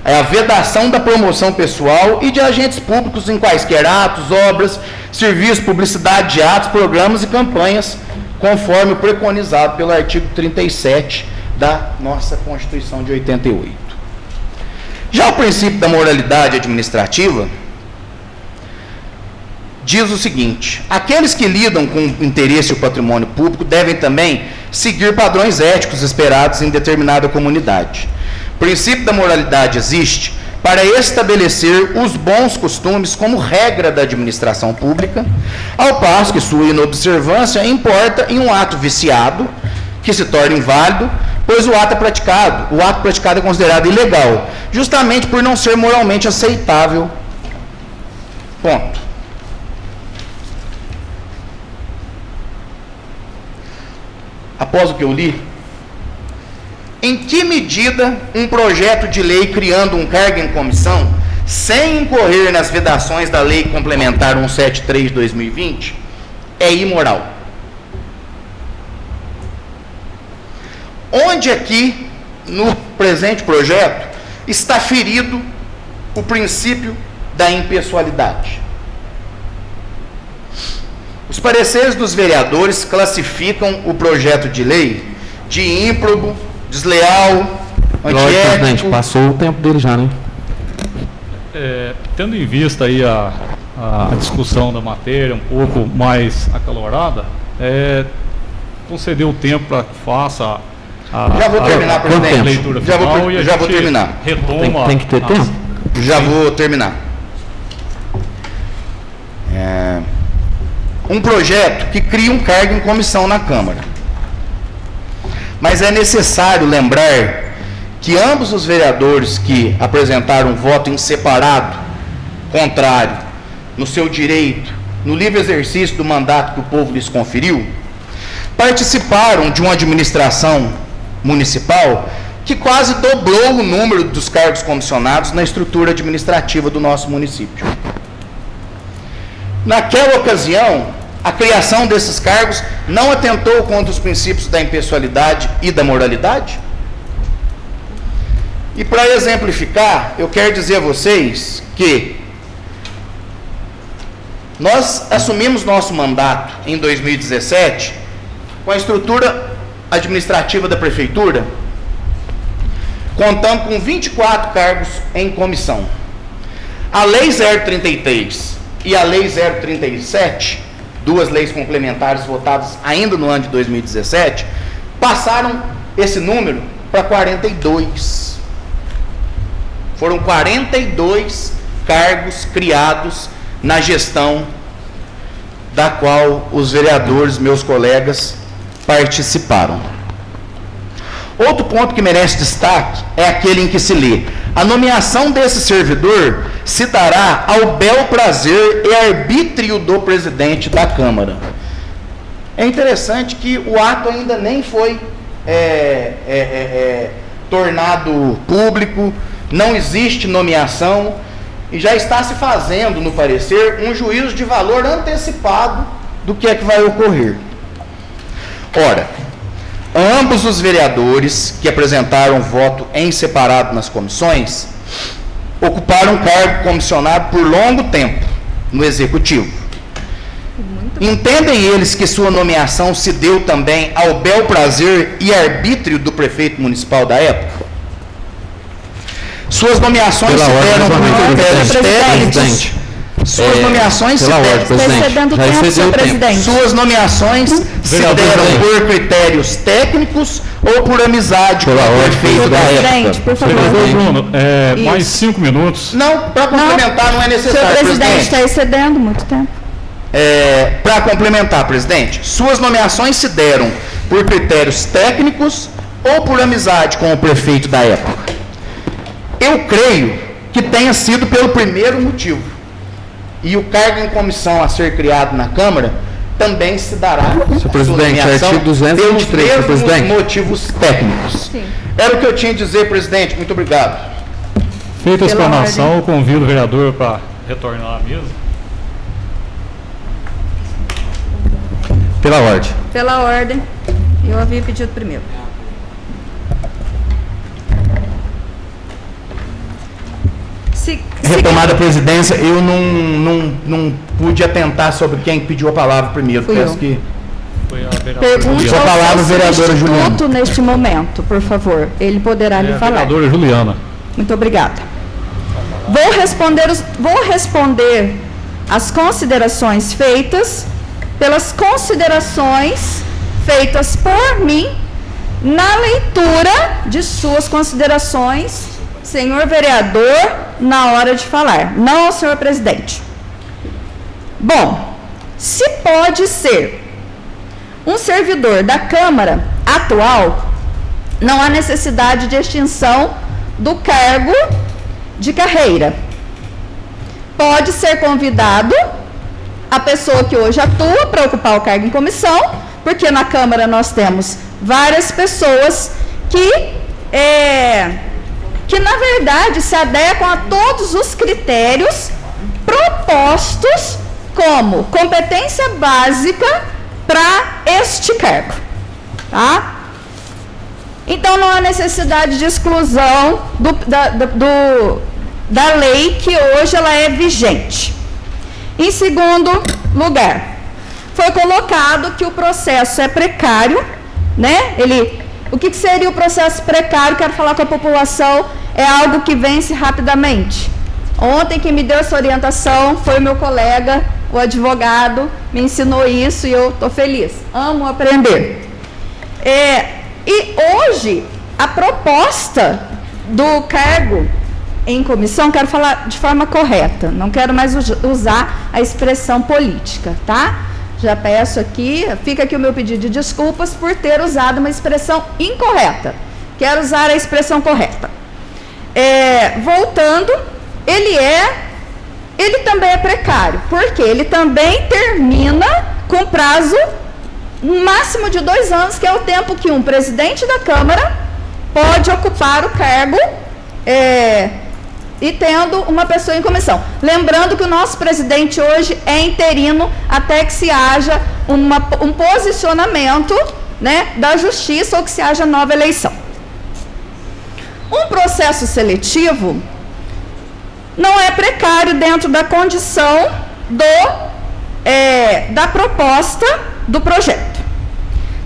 é a vedação da promoção pessoal e de agentes públicos em quaisquer atos, obras, serviços, publicidade de atos, programas e campanhas, conforme o preconizado pelo artigo 37 da nossa Constituição de 88. Já o princípio da moralidade administrativa diz o seguinte: aqueles que lidam com o interesse e o patrimônio público devem também seguir padrões éticos esperados em determinada comunidade. O princípio da moralidade existe para estabelecer os bons costumes como regra da administração pública, ao passo que sua inobservância importa em um ato viciado, que se torna inválido, pois o ato praticado é considerado ilegal, justamente por não ser moralmente aceitável. Ponto. Após o que eu li, em que medida um projeto de lei criando um cargo em comissão, sem incorrer nas vedações da Lei Complementar 173 de 2020, é imoral? Onde aqui, no presente projeto, está ferido o princípio da impessoalidade? Os pareceres dos vereadores classificam o projeto de lei de ímprobo, desleal, antiético. Presidente, passou o tempo dele já, né? Tendo em vista aí a discussão da matéria um pouco mais acalorada, conceder o tempo para que faça já vou terminar, presidente. Leitura já final vou terminar. Retoma tem que ter tempo? Já vou terminar. Um projeto que cria um cargo em comissão na Câmara. Mas é necessário lembrar que ambos os vereadores que apresentaram voto em separado contrário no seu direito, no livre exercício do mandato que o povo lhes conferiu, participaram de uma administração municipal que quase dobrou o número dos cargos comissionados na estrutura administrativa do nosso município. Naquela ocasião, a criação desses cargos não atentou contra os princípios da impessoalidade e da moralidade? E para exemplificar, eu quero dizer a vocês que nós assumimos nosso mandato em 2017 com a estrutura administrativa da prefeitura, contando com 24 cargos em comissão. A Lei 033 e a Lei 037, duas leis complementares votadas ainda no ano de 2017, passaram esse número para 42. Foram 42 cargos criados na gestão da qual os vereadores, meus colegas, participaram. Outro ponto que merece destaque é aquele em que se lê: a nomeação desse servidor se dará ao bel prazer e arbítrio do presidente da Câmara. É interessante que o ato ainda nem foi tornado público, não existe nomeação, e já está se fazendo, no parecer, um juízo de valor antecipado do que é que vai ocorrer. Ora, ambos os vereadores que apresentaram voto em separado nas comissões ocuparam cargo comissionado por longo tempo no Executivo. Entendem eles que sua nomeação se deu também ao bel prazer e arbítrio do prefeito municipal da época? Suas nomeações se deram por critérios técnicos. Suas nomeações se deram. Suas nomeações se deram por critérios técnicos ou por amizade com o prefeito da época? Por favor. Bruno, mais 5 minutos. Não, para complementar não é necessário, Senhor presidente. Está excedendo muito tempo. Para complementar, presidente, suas nomeações se deram por critérios técnicos ou por amizade com o prefeito da época? Eu creio que tenha sido pelo primeiro motivo. E o cargo em comissão a ser criado na Câmara também se dará, Senhor presidente, artigo 223, senhor presidente. Motivos técnicos. Sim. Era o que eu tinha a dizer, presidente. Muito obrigado. Feita a explanação, eu convido o vereador para retornar à mesa. Pela ordem. Pela ordem, eu havia pedido primeiro. Retomada a presidência, eu não pude atentar sobre quem pediu a palavra primeiro. Peço que... Pergunte Sua palavra, ao vereadora Juliana. substituto neste momento, por favor. Ele poderá lhe falar. Vereadora Juliana. Muito obrigada. Vou responder as considerações feitas pelas considerações feitas por mim na leitura de suas considerações, senhor vereador, na hora de falar, não ao senhor presidente. Bom, se pode ser um servidor da Câmara atual, não há necessidade de extinção do cargo de carreira. Pode ser convidado a pessoa que hoje atua para ocupar o cargo em comissão, porque na Câmara nós temos várias pessoas que na verdade se adequam a todos os critérios propostos como competência básica para este cargo, tá? Então não há necessidade de exclusão da lei que hoje ela é vigente. Em segundo lugar, foi colocado que o processo é precário, né? O que seria o processo precário? Quero falar com a população, é algo que vence rapidamente. Ontem quem me deu essa orientação foi o meu colega, o advogado, me ensinou isso e eu estou feliz. Amo aprender. E hoje, a proposta do cargo em comissão, quero falar de forma correta, não quero mais usar a expressão política, tá? Já peço aqui, fica aqui o meu pedido de desculpas por ter usado uma expressão incorreta. Quero usar a expressão correta. Voltando, ele é ele também é precário, porque ele também termina com prazo máximo de 2 anos, que é o tempo que um presidente da Câmara pode ocupar o cargo e tendo uma pessoa em comissão. Lembrando que o nosso presidente hoje é interino até que se haja um posicionamento, né, da justiça ou que se haja nova eleição. Um processo seletivo não é precário dentro da condição da proposta do projeto.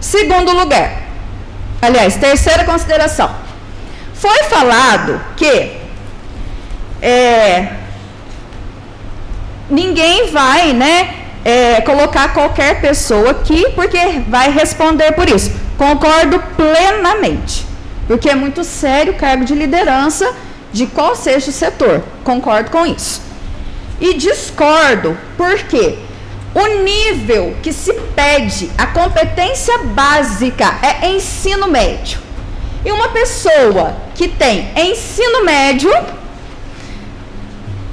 Segundo lugar, aliás, terceira consideração, foi falado que ninguém vai, né, colocar qualquer pessoa aqui porque vai responder por isso. Concordo plenamente, porque é muito sério o cargo de liderança de qual seja o setor. Concordo com isso. E discordo porque o nível que se pede, a competência básica é ensino médio. E uma pessoa que tem ensino médio,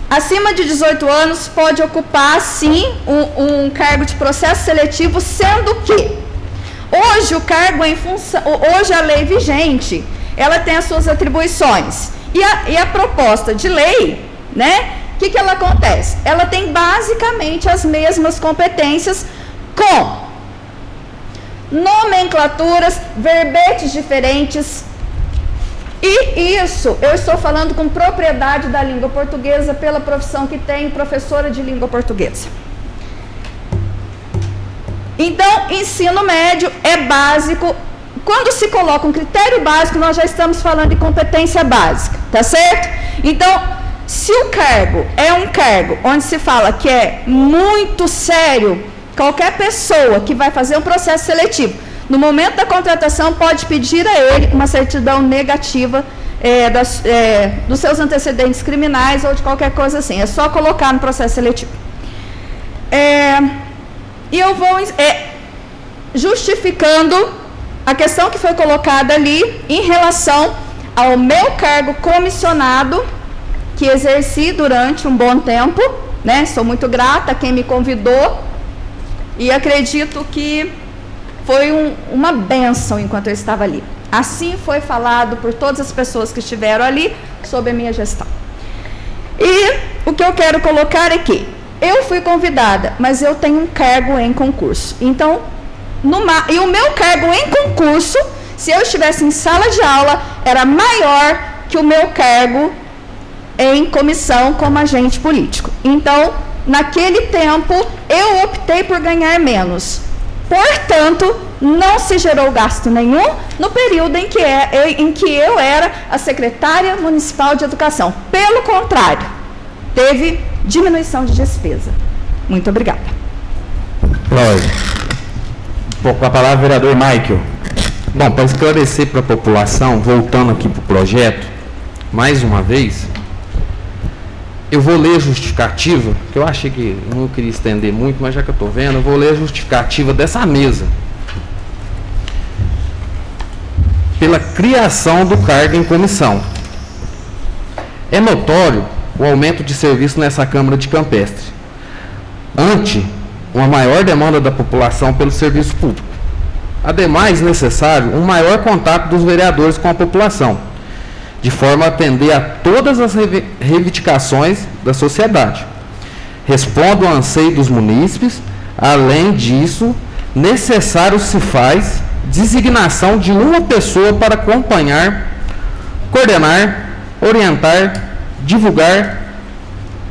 acima de 18 anos, pode ocupar, sim, um cargo de processo seletivo, sendo que hoje o cargo hoje a lei vigente, ela tem as suas atribuições. E a proposta de lei, né, o que ela acontece? Ela tem basicamente as mesmas competências com nomenclaturas, verbetes diferentes. E isso, eu estou falando com propriedade da língua portuguesa pela profissão que tenho, professora de língua portuguesa. Então, ensino médio é básico. Quando se coloca um critério básico, nós já estamos falando de competência básica, tá certo? Então, se o cargo é um cargo onde se fala que é muito sério, qualquer pessoa que vai fazer um processo seletivo, no momento da contratação, pode pedir a ele uma certidão negativa dos seus antecedentes criminais ou de qualquer coisa assim. É só colocar no processo seletivo. E eu vou justificando a questão que foi colocada ali em relação ao meu cargo comissionado, que exerci durante um bom tempo, né? Sou muito grata a quem me convidou e acredito que foi uma bênção enquanto eu estava ali. Assim foi falado por todas as pessoas que estiveram ali sob a minha gestão. E o que eu quero colocar é que eu fui convidada, mas eu tenho um cargo em concurso. Então, e o meu cargo em concurso, se eu estivesse em sala de aula, era maior que o meu cargo em comissão como agente político. Então, naquele tempo, eu optei por ganhar menos. Portanto, não se gerou gasto nenhum no período em que eu era a secretária municipal de educação. Pelo contrário, teve diminuição de despesa. Muito obrigada. Com a palavra, vereador Michael. Bom, para esclarecer para a população, voltando aqui para o projeto, mais uma vez, eu vou ler a justificativa, que eu achei que eu não queria estender muito, mas já que eu estou vendo, eu vou ler a justificativa dessa mesa. Pela criação do cargo em comissão. É notório o aumento de serviço nessa Câmara de Campestre, ante uma maior demanda da população pelo serviço público. Ademais, necessário um maior contato dos vereadores com a população, de forma a atender a todas as reivindicações da sociedade. Respondo ao anseio dos munícipes. Além disso, necessário se faz designação de uma pessoa para acompanhar, coordenar, orientar, divulgar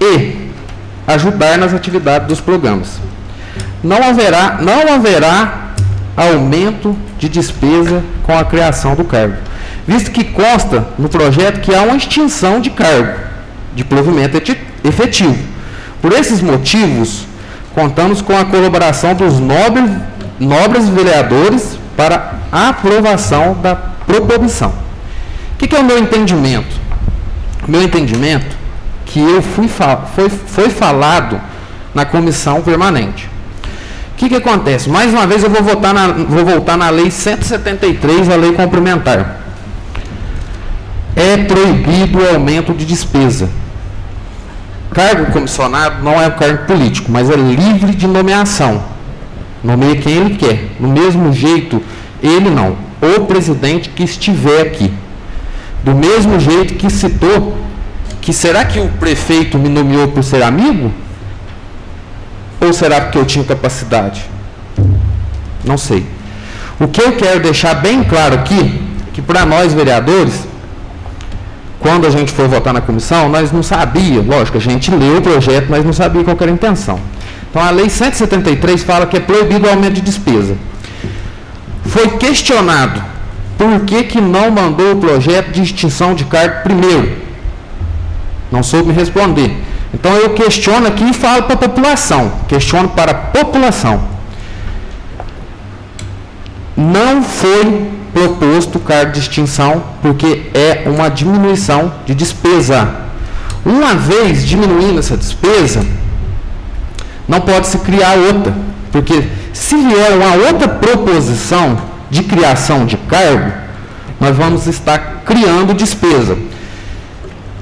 e ajudar nas atividades dos programas. Não haverá aumento de despesa com a criação do cargo, visto que consta no projeto que há uma extinção de cargo de provimento efetivo. Por esses motivos, contamos com a colaboração dos nobres vereadores para a aprovação da proposição. O que é o meu entendimento? O meu entendimento que foi falado na comissão permanente. O que acontece? Mais uma vez eu vou voltar na lei 173, a lei complementar. É proibido o aumento de despesa. cargo comissionado não é um cargo político, mas é livre de nomeação. Nomeia quem ele quer. Do mesmo jeito, ele não. O presidente que estiver aqui. Do mesmo jeito que citou que será que o prefeito me nomeou por ser amigo? Ou será porque eu tinha capacidade? Não sei. O que eu quero deixar bem claro aqui, que para nós vereadores, quando a gente for votar na comissão, nós não sabíamos, lógico, a gente leu o projeto, mas não sabia qual era a intenção. Então a lei 173 fala que é proibido o aumento de despesa. Foi questionado por que não mandou o projeto de extinção de cargo primeiro. Não soube me responder. Então eu questiono aqui e falo para a população. Questiono para a população. Não foi proposto o cargo de extinção porque é uma diminuição de despesa. Uma vez diminuindo essa despesa, não pode se criar outra. Porque se vier uma outra proposição de criação de cargo, nós vamos estar criando despesa.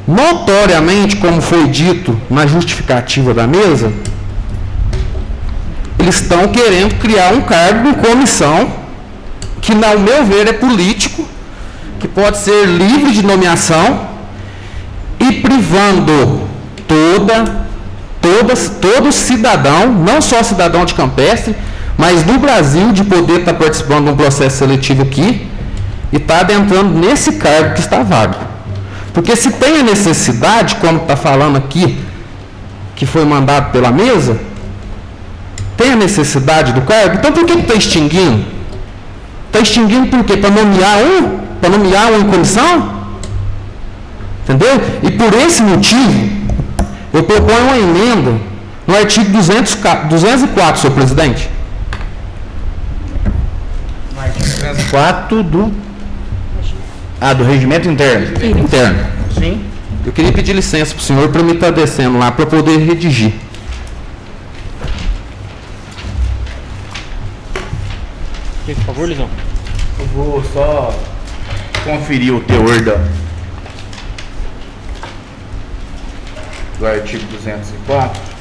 Notoriamente, como foi dito na justificativa da mesa, eles estão querendo criar um cargo em comissão que, ao meu ver, é político, que pode ser livre de nomeação e privando todo cidadão, não só cidadão de Campestre, mas do Brasil, de poder estar participando de um processo seletivo aqui e estar adentrando nesse cargo que está vago. Porque se tem a necessidade, como está falando aqui, que foi mandado pela mesa, tem a necessidade do cargo, então por que está extinguindo? Está extinguindo por quê? Para nomear um? Para nomear um em comissão? Entendeu? E por esse motivo, eu proponho uma emenda no artigo 204, senhor presidente. No artigo 204 do regimento interno. Interno. Sim. Eu queria pedir licença para o senhor para me estar descendo lá para poder redigir. Por favor, Lisão. Eu vou só conferir o teor do artigo 204.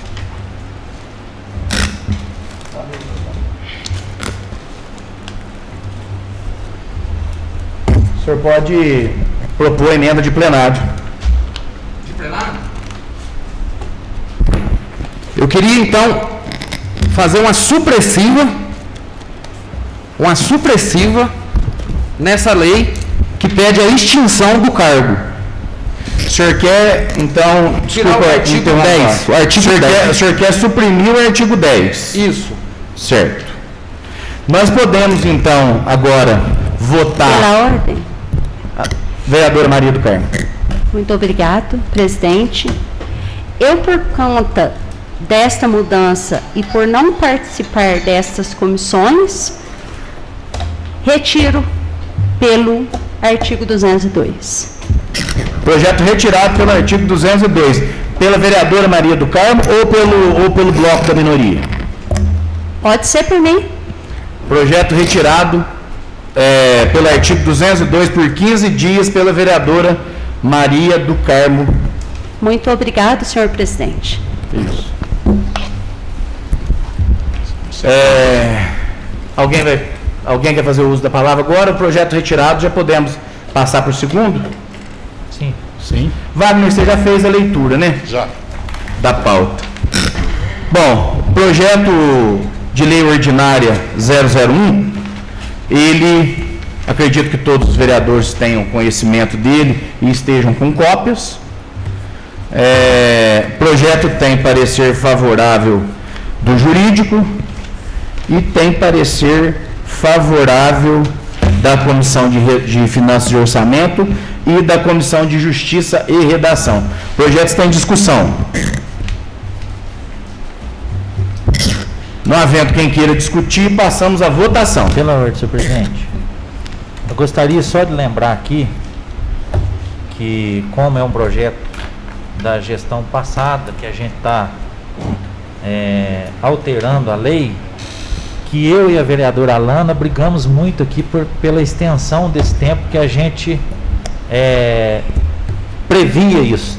O senhor pode propor a emenda de plenário. De plenário? Eu queria, então, fazer uma supressiva nessa lei que pede a extinção do cargo. O senhor quer, então, tirar o artigo 10. O artigo 10. O senhor quer suprimir o artigo 10. Isso. Certo. Nós podemos, então, agora votar. Pela ordem. Vereadora Maria do Carmo. Muito obrigado, presidente. Eu, por conta desta mudança e por não participar destas comissões, retiro pelo artigo 202. Projeto retirado pelo artigo 202. Pela vereadora Maria do Carmo ou pelo bloco da minoria? Pode ser por mim. Projeto retirado pelo artigo 202 por 15 dias pela vereadora Maria do Carmo. Muito obrigado, senhor presidente. Isso. Alguém quer fazer uso da palavra agora? O projeto retirado, já podemos passar para o segundo? Sim. Sim. Wagner, você já fez a leitura, né? Já. Da pauta. Bom, o projeto de lei ordinária 001, ele, acredito que todos os vereadores tenham conhecimento dele e estejam com cópias. O projeto tem parecer favorável do jurídico e tem parecer favorável da Comissão de Finanças e Orçamento e da Comissão de Justiça e Redação. O projeto está em discussão. Não havendo quem queira discutir, passamos à votação. Pela ordem, senhor presidente. Eu gostaria só de lembrar aqui que, como é um projeto da gestão passada, que a gente está alterando a lei, que eu e a vereadora Alana brigamos muito aqui pela extensão desse tempo que a gente previa isso.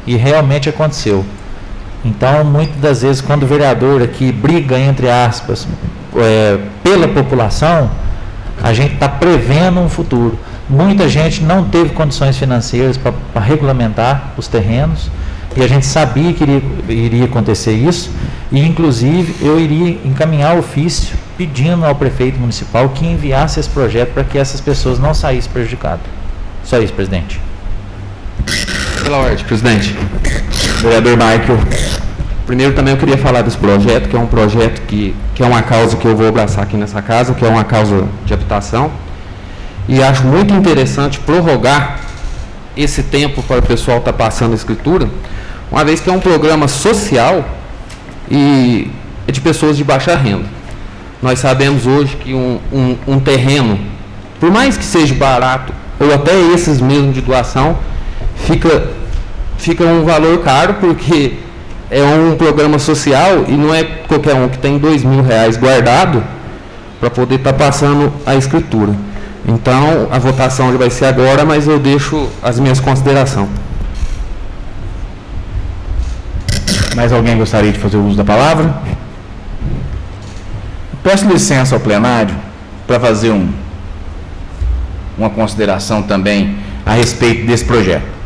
E realmente aconteceu. Então, muitas das vezes, quando o vereador aqui briga, entre aspas, pela população, a gente está prevendo um futuro. Muita gente não teve condições financeiras para regulamentar os terrenos, e a gente sabia que iria acontecer isso, e inclusive eu iria encaminhar ofício pedindo ao prefeito municipal que enviasse esse projeto para que essas pessoas não saíssem prejudicadas. Só isso, presidente. Pela ordem, presidente. Vereador Michael. Primeiro também eu queria falar desse projeto, que é um projeto que é uma causa que eu vou abraçar aqui nessa casa, que é uma causa de habitação. E acho muito interessante prorrogar esse tempo para o pessoal estar passando a escritura, uma vez que é um programa social e é de pessoas de baixa renda. Nós sabemos hoje que um terreno, por mais que seja barato, ou até esses mesmo de doação, fica um valor caro, porque é um programa social e não é qualquer um que tem R$2.000 guardado para poder estar passando a escritura. Então, a votação já vai ser agora, mas eu deixo as minhas considerações. Mais alguém gostaria de fazer uso da palavra? Peço licença ao plenário para fazer uma consideração também a respeito desse projeto.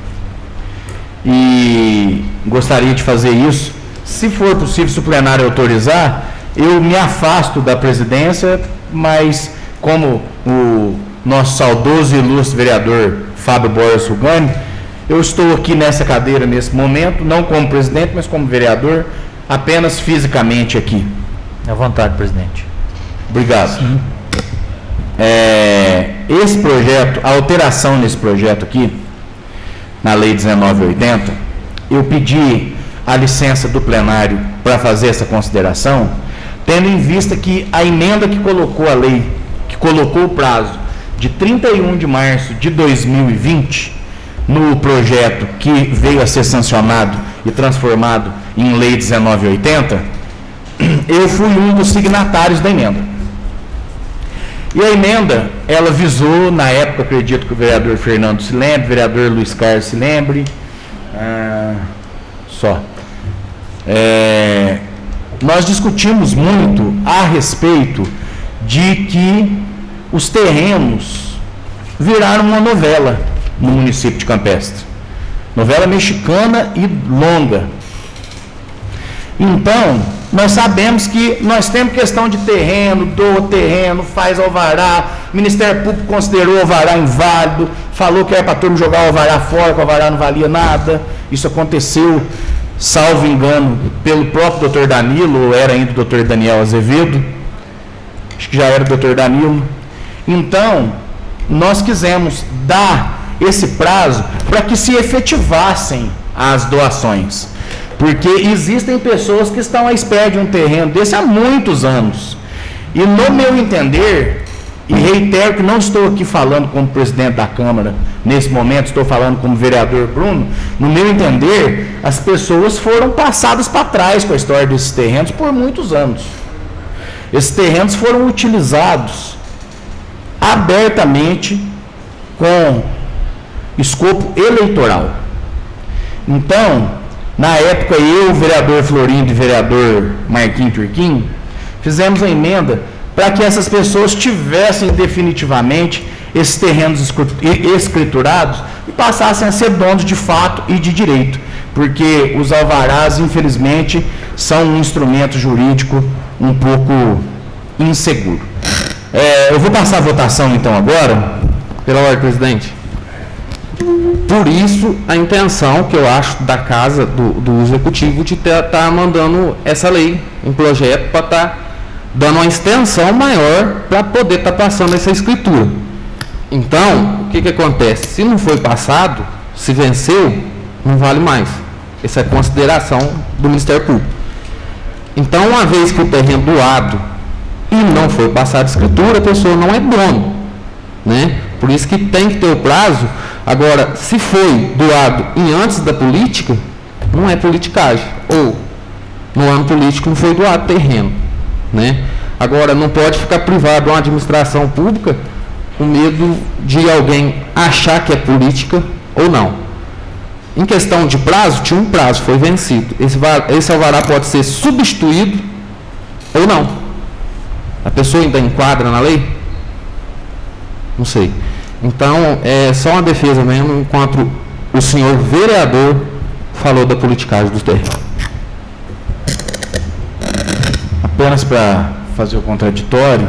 E gostaria de fazer isso, se for possível, se o plenário autorizar, eu me afasto da presidência, mas como o nosso saudoso e ilustre vereador Fábio Borges Rugani, eu estou aqui nessa cadeira nesse momento, não como presidente, mas como vereador, apenas fisicamente aqui. À vontade, presidente. Obrigado. Esse projeto, a alteração nesse projeto aqui, na Lei 1980, eu pedi a licença do plenário para fazer essa consideração, tendo em vista que a emenda que colocou a lei, que colocou o prazo de 31 de março de 2020, no projeto que veio a ser sancionado e transformado em Lei 1980, eu fui um dos signatários da emenda. E a emenda, ela visou, na época, acredito que o vereador Fernando se lembre, o vereador Luiz Carlos se lembre, nós discutimos muito a respeito de que os terrenos viraram uma novela no município de Campestre. Novela mexicana e longa. Então, nós sabemos que nós temos questão de terreno, do terreno, faz alvará, o Ministério Público considerou o alvará inválido, falou que era para todo mundo jogar o alvará fora, que o alvará não valia nada. Isso aconteceu, salvo engano, pelo próprio doutor Danilo, ou era ainda o doutor Daniel Azevedo, acho que já era o doutor Danilo. Então, nós quisemos dar esse prazo para que se efetivassem as doações. Porque existem pessoas que estão à espera de um terreno desse há muitos anos. E no meu entender, e reitero que não estou aqui falando como presidente da Câmara, nesse momento estou falando como vereador Bruno, no meu entender, as pessoas foram passadas para trás com a história desses terrenos por muitos anos. Esses terrenos foram utilizados abertamente com escopo eleitoral. Então, na época, eu, o vereador Florindo e o vereador Marquinhos Turquim, fizemos a emenda para que essas pessoas tivessem definitivamente esses terrenos escriturados e passassem a ser donos de fato e de direito, porque os alvarás, infelizmente, são um instrumento jurídico um pouco inseguro. Eu vou passar a votação, então, agora. Pela ordem, presidente. Por isso, a intenção que eu acho da Casa, do Executivo, de estar mandando essa lei, um projeto para estar dando uma extensão maior para poder estar passando essa escritura. Então, o que acontece? Se não foi passado, se venceu, não vale mais. Essa é a consideração do Ministério Público. Então, uma vez que o terreno doado e não foi passado a escritura, a pessoa não é dono, né? Por isso que tem que ter o prazo. Agora, se foi doado em antes da política, não é politicagem. Ou, no ano político, não foi doado terreno, né? Agora, não pode ficar privado de uma administração pública com medo de alguém achar que é política ou não. Em questão de prazo, tinha um prazo, foi vencido. Esse alvará pode ser substituído ou não. A pessoa ainda enquadra na lei? Não sei. Então, é só uma defesa mesmo, enquanto o senhor vereador falou da politicagem do terreno. Apenas para fazer o contraditório,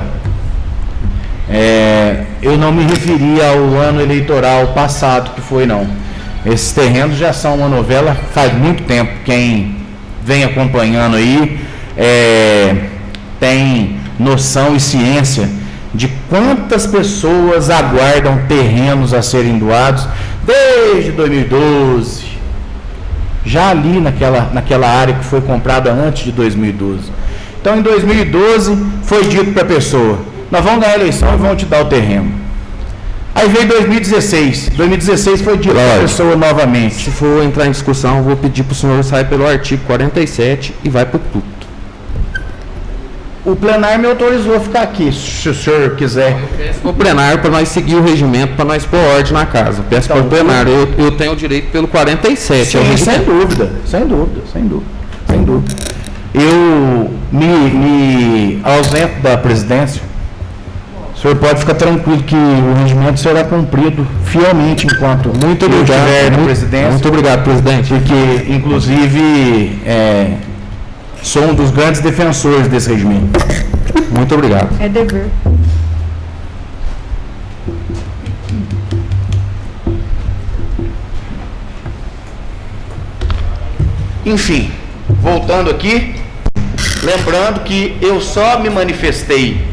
eu não me referi ao ano eleitoral passado que foi, não. Esses terrenos já são uma novela faz muito tempo. Quem vem acompanhando aí tem noção e ciência de quantas pessoas aguardam terrenos a serem doados desde 2012, já ali naquela área que foi comprada antes de 2012. Então, em 2012, foi dito para a pessoa, nós vamos ganhar a eleição e vamos te dar o terreno. Aí veio 2016. 2016 foi dito para a pessoa novamente. Se for entrar em discussão, eu vou pedir para o senhor sair pelo artigo 47 e vai para o tudo. O plenário me autorizou a ficar aqui, se o senhor quiser. O plenário, para nós seguir o regimento, para nós pôr ordem na casa. Peço para o plenário, eu tenho o direito pelo 47. Sim, sem dúvida. Eu me ausento da presidência. O senhor pode ficar tranquilo que o regimento será cumprido fielmente enquanto eu estiver na presidência. Muito obrigado, presidente. Porque, inclusive, sou um dos grandes defensores desse regimento. Muito obrigado. É dever. Enfim, voltando aqui, lembrando que eu só me manifestei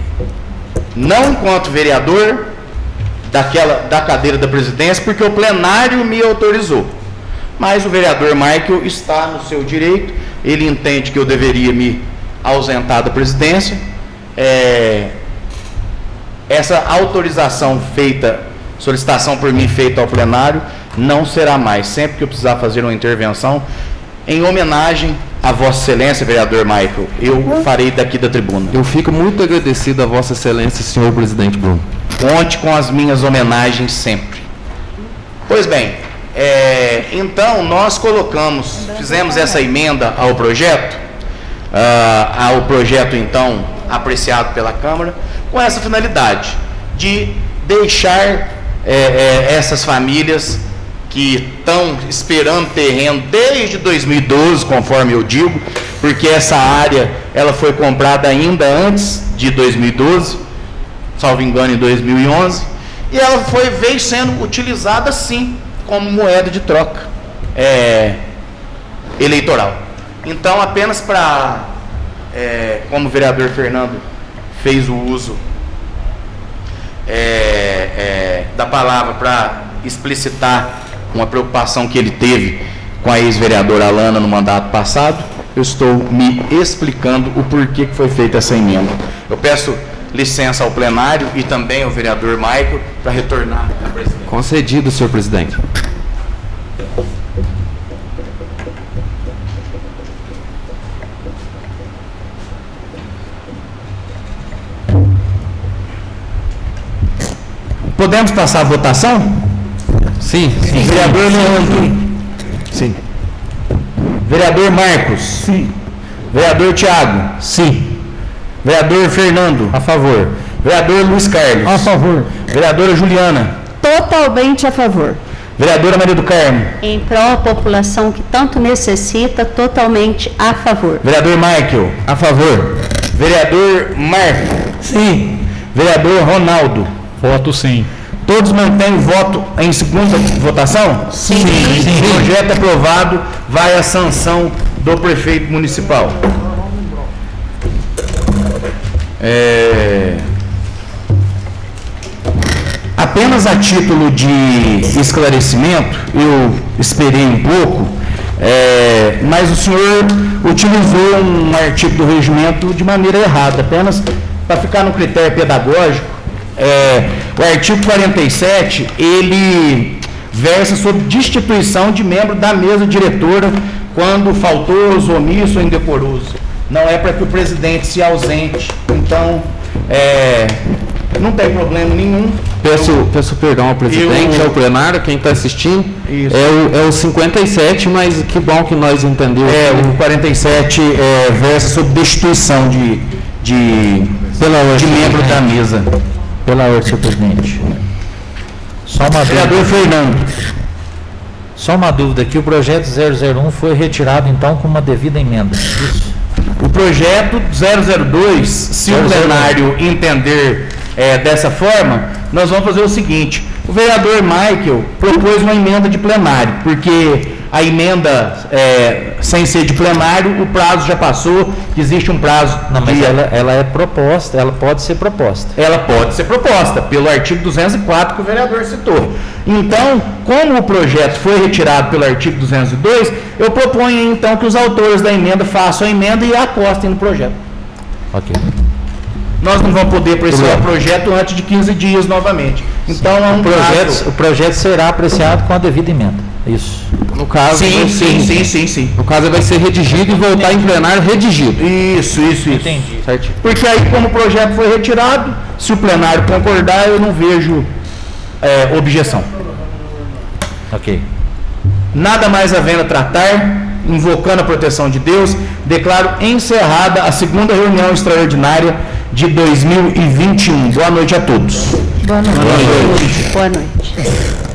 não enquanto vereador da cadeira da presidência, porque o plenário me autorizou. Mas o vereador Michael está no seu direito, ele entende que eu deveria me ausentar da presidência. Essa autorização feita, solicitação por mim feita ao plenário, não será mais. Sempre que eu precisar fazer uma intervenção, em homenagem a Vossa Excelência, vereador Michael, eu farei daqui da tribuna. Eu fico muito agradecido a Vossa Excelência, senhor presidente Bruno. Conte com as minhas homenagens sempre. Pois bem, então nós fizemos essa emenda ao projeto, então apreciado pela Câmara, com essa finalidade de deixar essas famílias que estão esperando terreno desde 2012, conforme eu digo, porque essa área ela foi comprada ainda antes de 2012, salvo engano em 2011, e ela veio sendo utilizada sim como moeda de troca eleitoral. Então, apenas para, como o vereador Fernando fez o uso da palavra para explicitar uma preocupação que ele teve com a ex-vereadora Alana no mandato passado, eu estou me explicando o porquê que foi feita essa emenda. Eu peço licença ao plenário e também ao vereador Michael para retornar à presidência. Concedido, senhor presidente. Podemos passar a votação? Sim. Vereador Leandro. Sim. Vereador Marcos. Sim. Vereador Tiago. Sim. Vereador Fernando. A favor. Vereador Luiz Carlos. A favor. Vereadora Juliana. Totalmente a favor. Vereadora Maria do Carmo. Em prol da população que tanto necessita, totalmente a favor. Vereador Michael. A favor. Vereador Marco. Sim. Vereador Ronaldo. Voto sim. Todos mantêm o voto em segunda votação? Sim. O projeto aprovado vai à sanção do prefeito municipal. Apenas a título de esclarecimento, eu esperei um pouco, mas o senhor utilizou um artigo do regimento de maneira errada, apenas para ficar no critério pedagógico. O artigo 47, ele versa sobre destituição de membro da mesa diretora quando faltoso, omisso ou indecoroso. Não é para que o presidente se ausente. Então, não tem problema nenhum. Peço perdão ao presidente, ao plenário, quem está assistindo. Isso. É o 57, mas que bom que nós entendemos. O 47 versa sobre destituição de membro da mesa. Pela ordem, senhor presidente. Só uma Vereador dúvida. Fernando. Só uma dúvida aqui, o projeto 001 foi retirado então com uma devida emenda. Isso. O projeto 002, se o plenário entender dessa forma, nós vamos fazer o seguinte: o vereador Michael propôs uma emenda de plenário, porque a emenda sem ser de plenário, o prazo já passou, existe um prazo. Não, mas ela é proposta, ela pode ser proposta. Ela pode ser proposta pelo artigo 204 que o vereador citou. Então, como o projeto foi retirado pelo artigo 202, eu proponho então que os autores da emenda façam a emenda e a acostem no projeto. Ok. Nós não vamos poder apreciar o projeto antes de 15 dias novamente. Então, é um O projeto será apreciado com a devida emenda. Isso. No caso, Sim. No caso, vai ser redigido e voltar em plenário redigido. Isso. Entendi. Certinho. Porque aí, como o projeto foi retirado, se o plenário concordar, eu não vejo objeção. Ok. Nada mais havendo a tratar, invocando a proteção de Deus, declaro encerrada a segunda reunião extraordinária de 2021. Boa noite a todos. Boa noite. Boa noite.